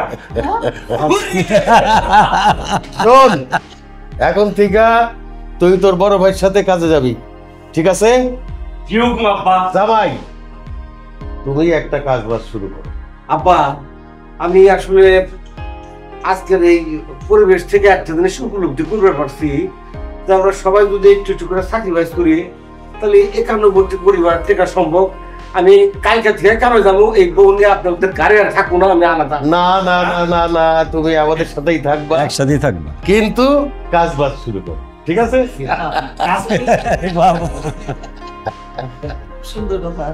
Speaker 10: শোন, এখন থেকে তুই তোর বড় ভাইয়ের সাথে কাজে যাবি, ঠিক আছে?
Speaker 4: কি হুকুম আব্বা?
Speaker 10: জামাই, তুমি একটা কাজ বাজ শুরু করো।
Speaker 3: আব্বা, আমি আসলে আজকের এই পরিবেশ থেকে একটা জিনিস উপলব্ধি করতে পারছি যে আমরা সবাই যদি একটু একটু করে স্যাক্রিফাইস করি তাহলে 91টি পরিবার থেকে সম্ভব। আমি কালকে থেকে কেন যাবো এই বউ নিয়ে আপনাদের গাড়ি আর থাকবো না, আমি আলাদা।
Speaker 10: না না না না না, তুমি আমাদের সাথেই থাকবা,
Speaker 1: একসাথেই থাকবা,
Speaker 10: কিন্তু কাজ বাজ শুরু করো, ঠিক আছে?
Speaker 5: সুন্দর কথা।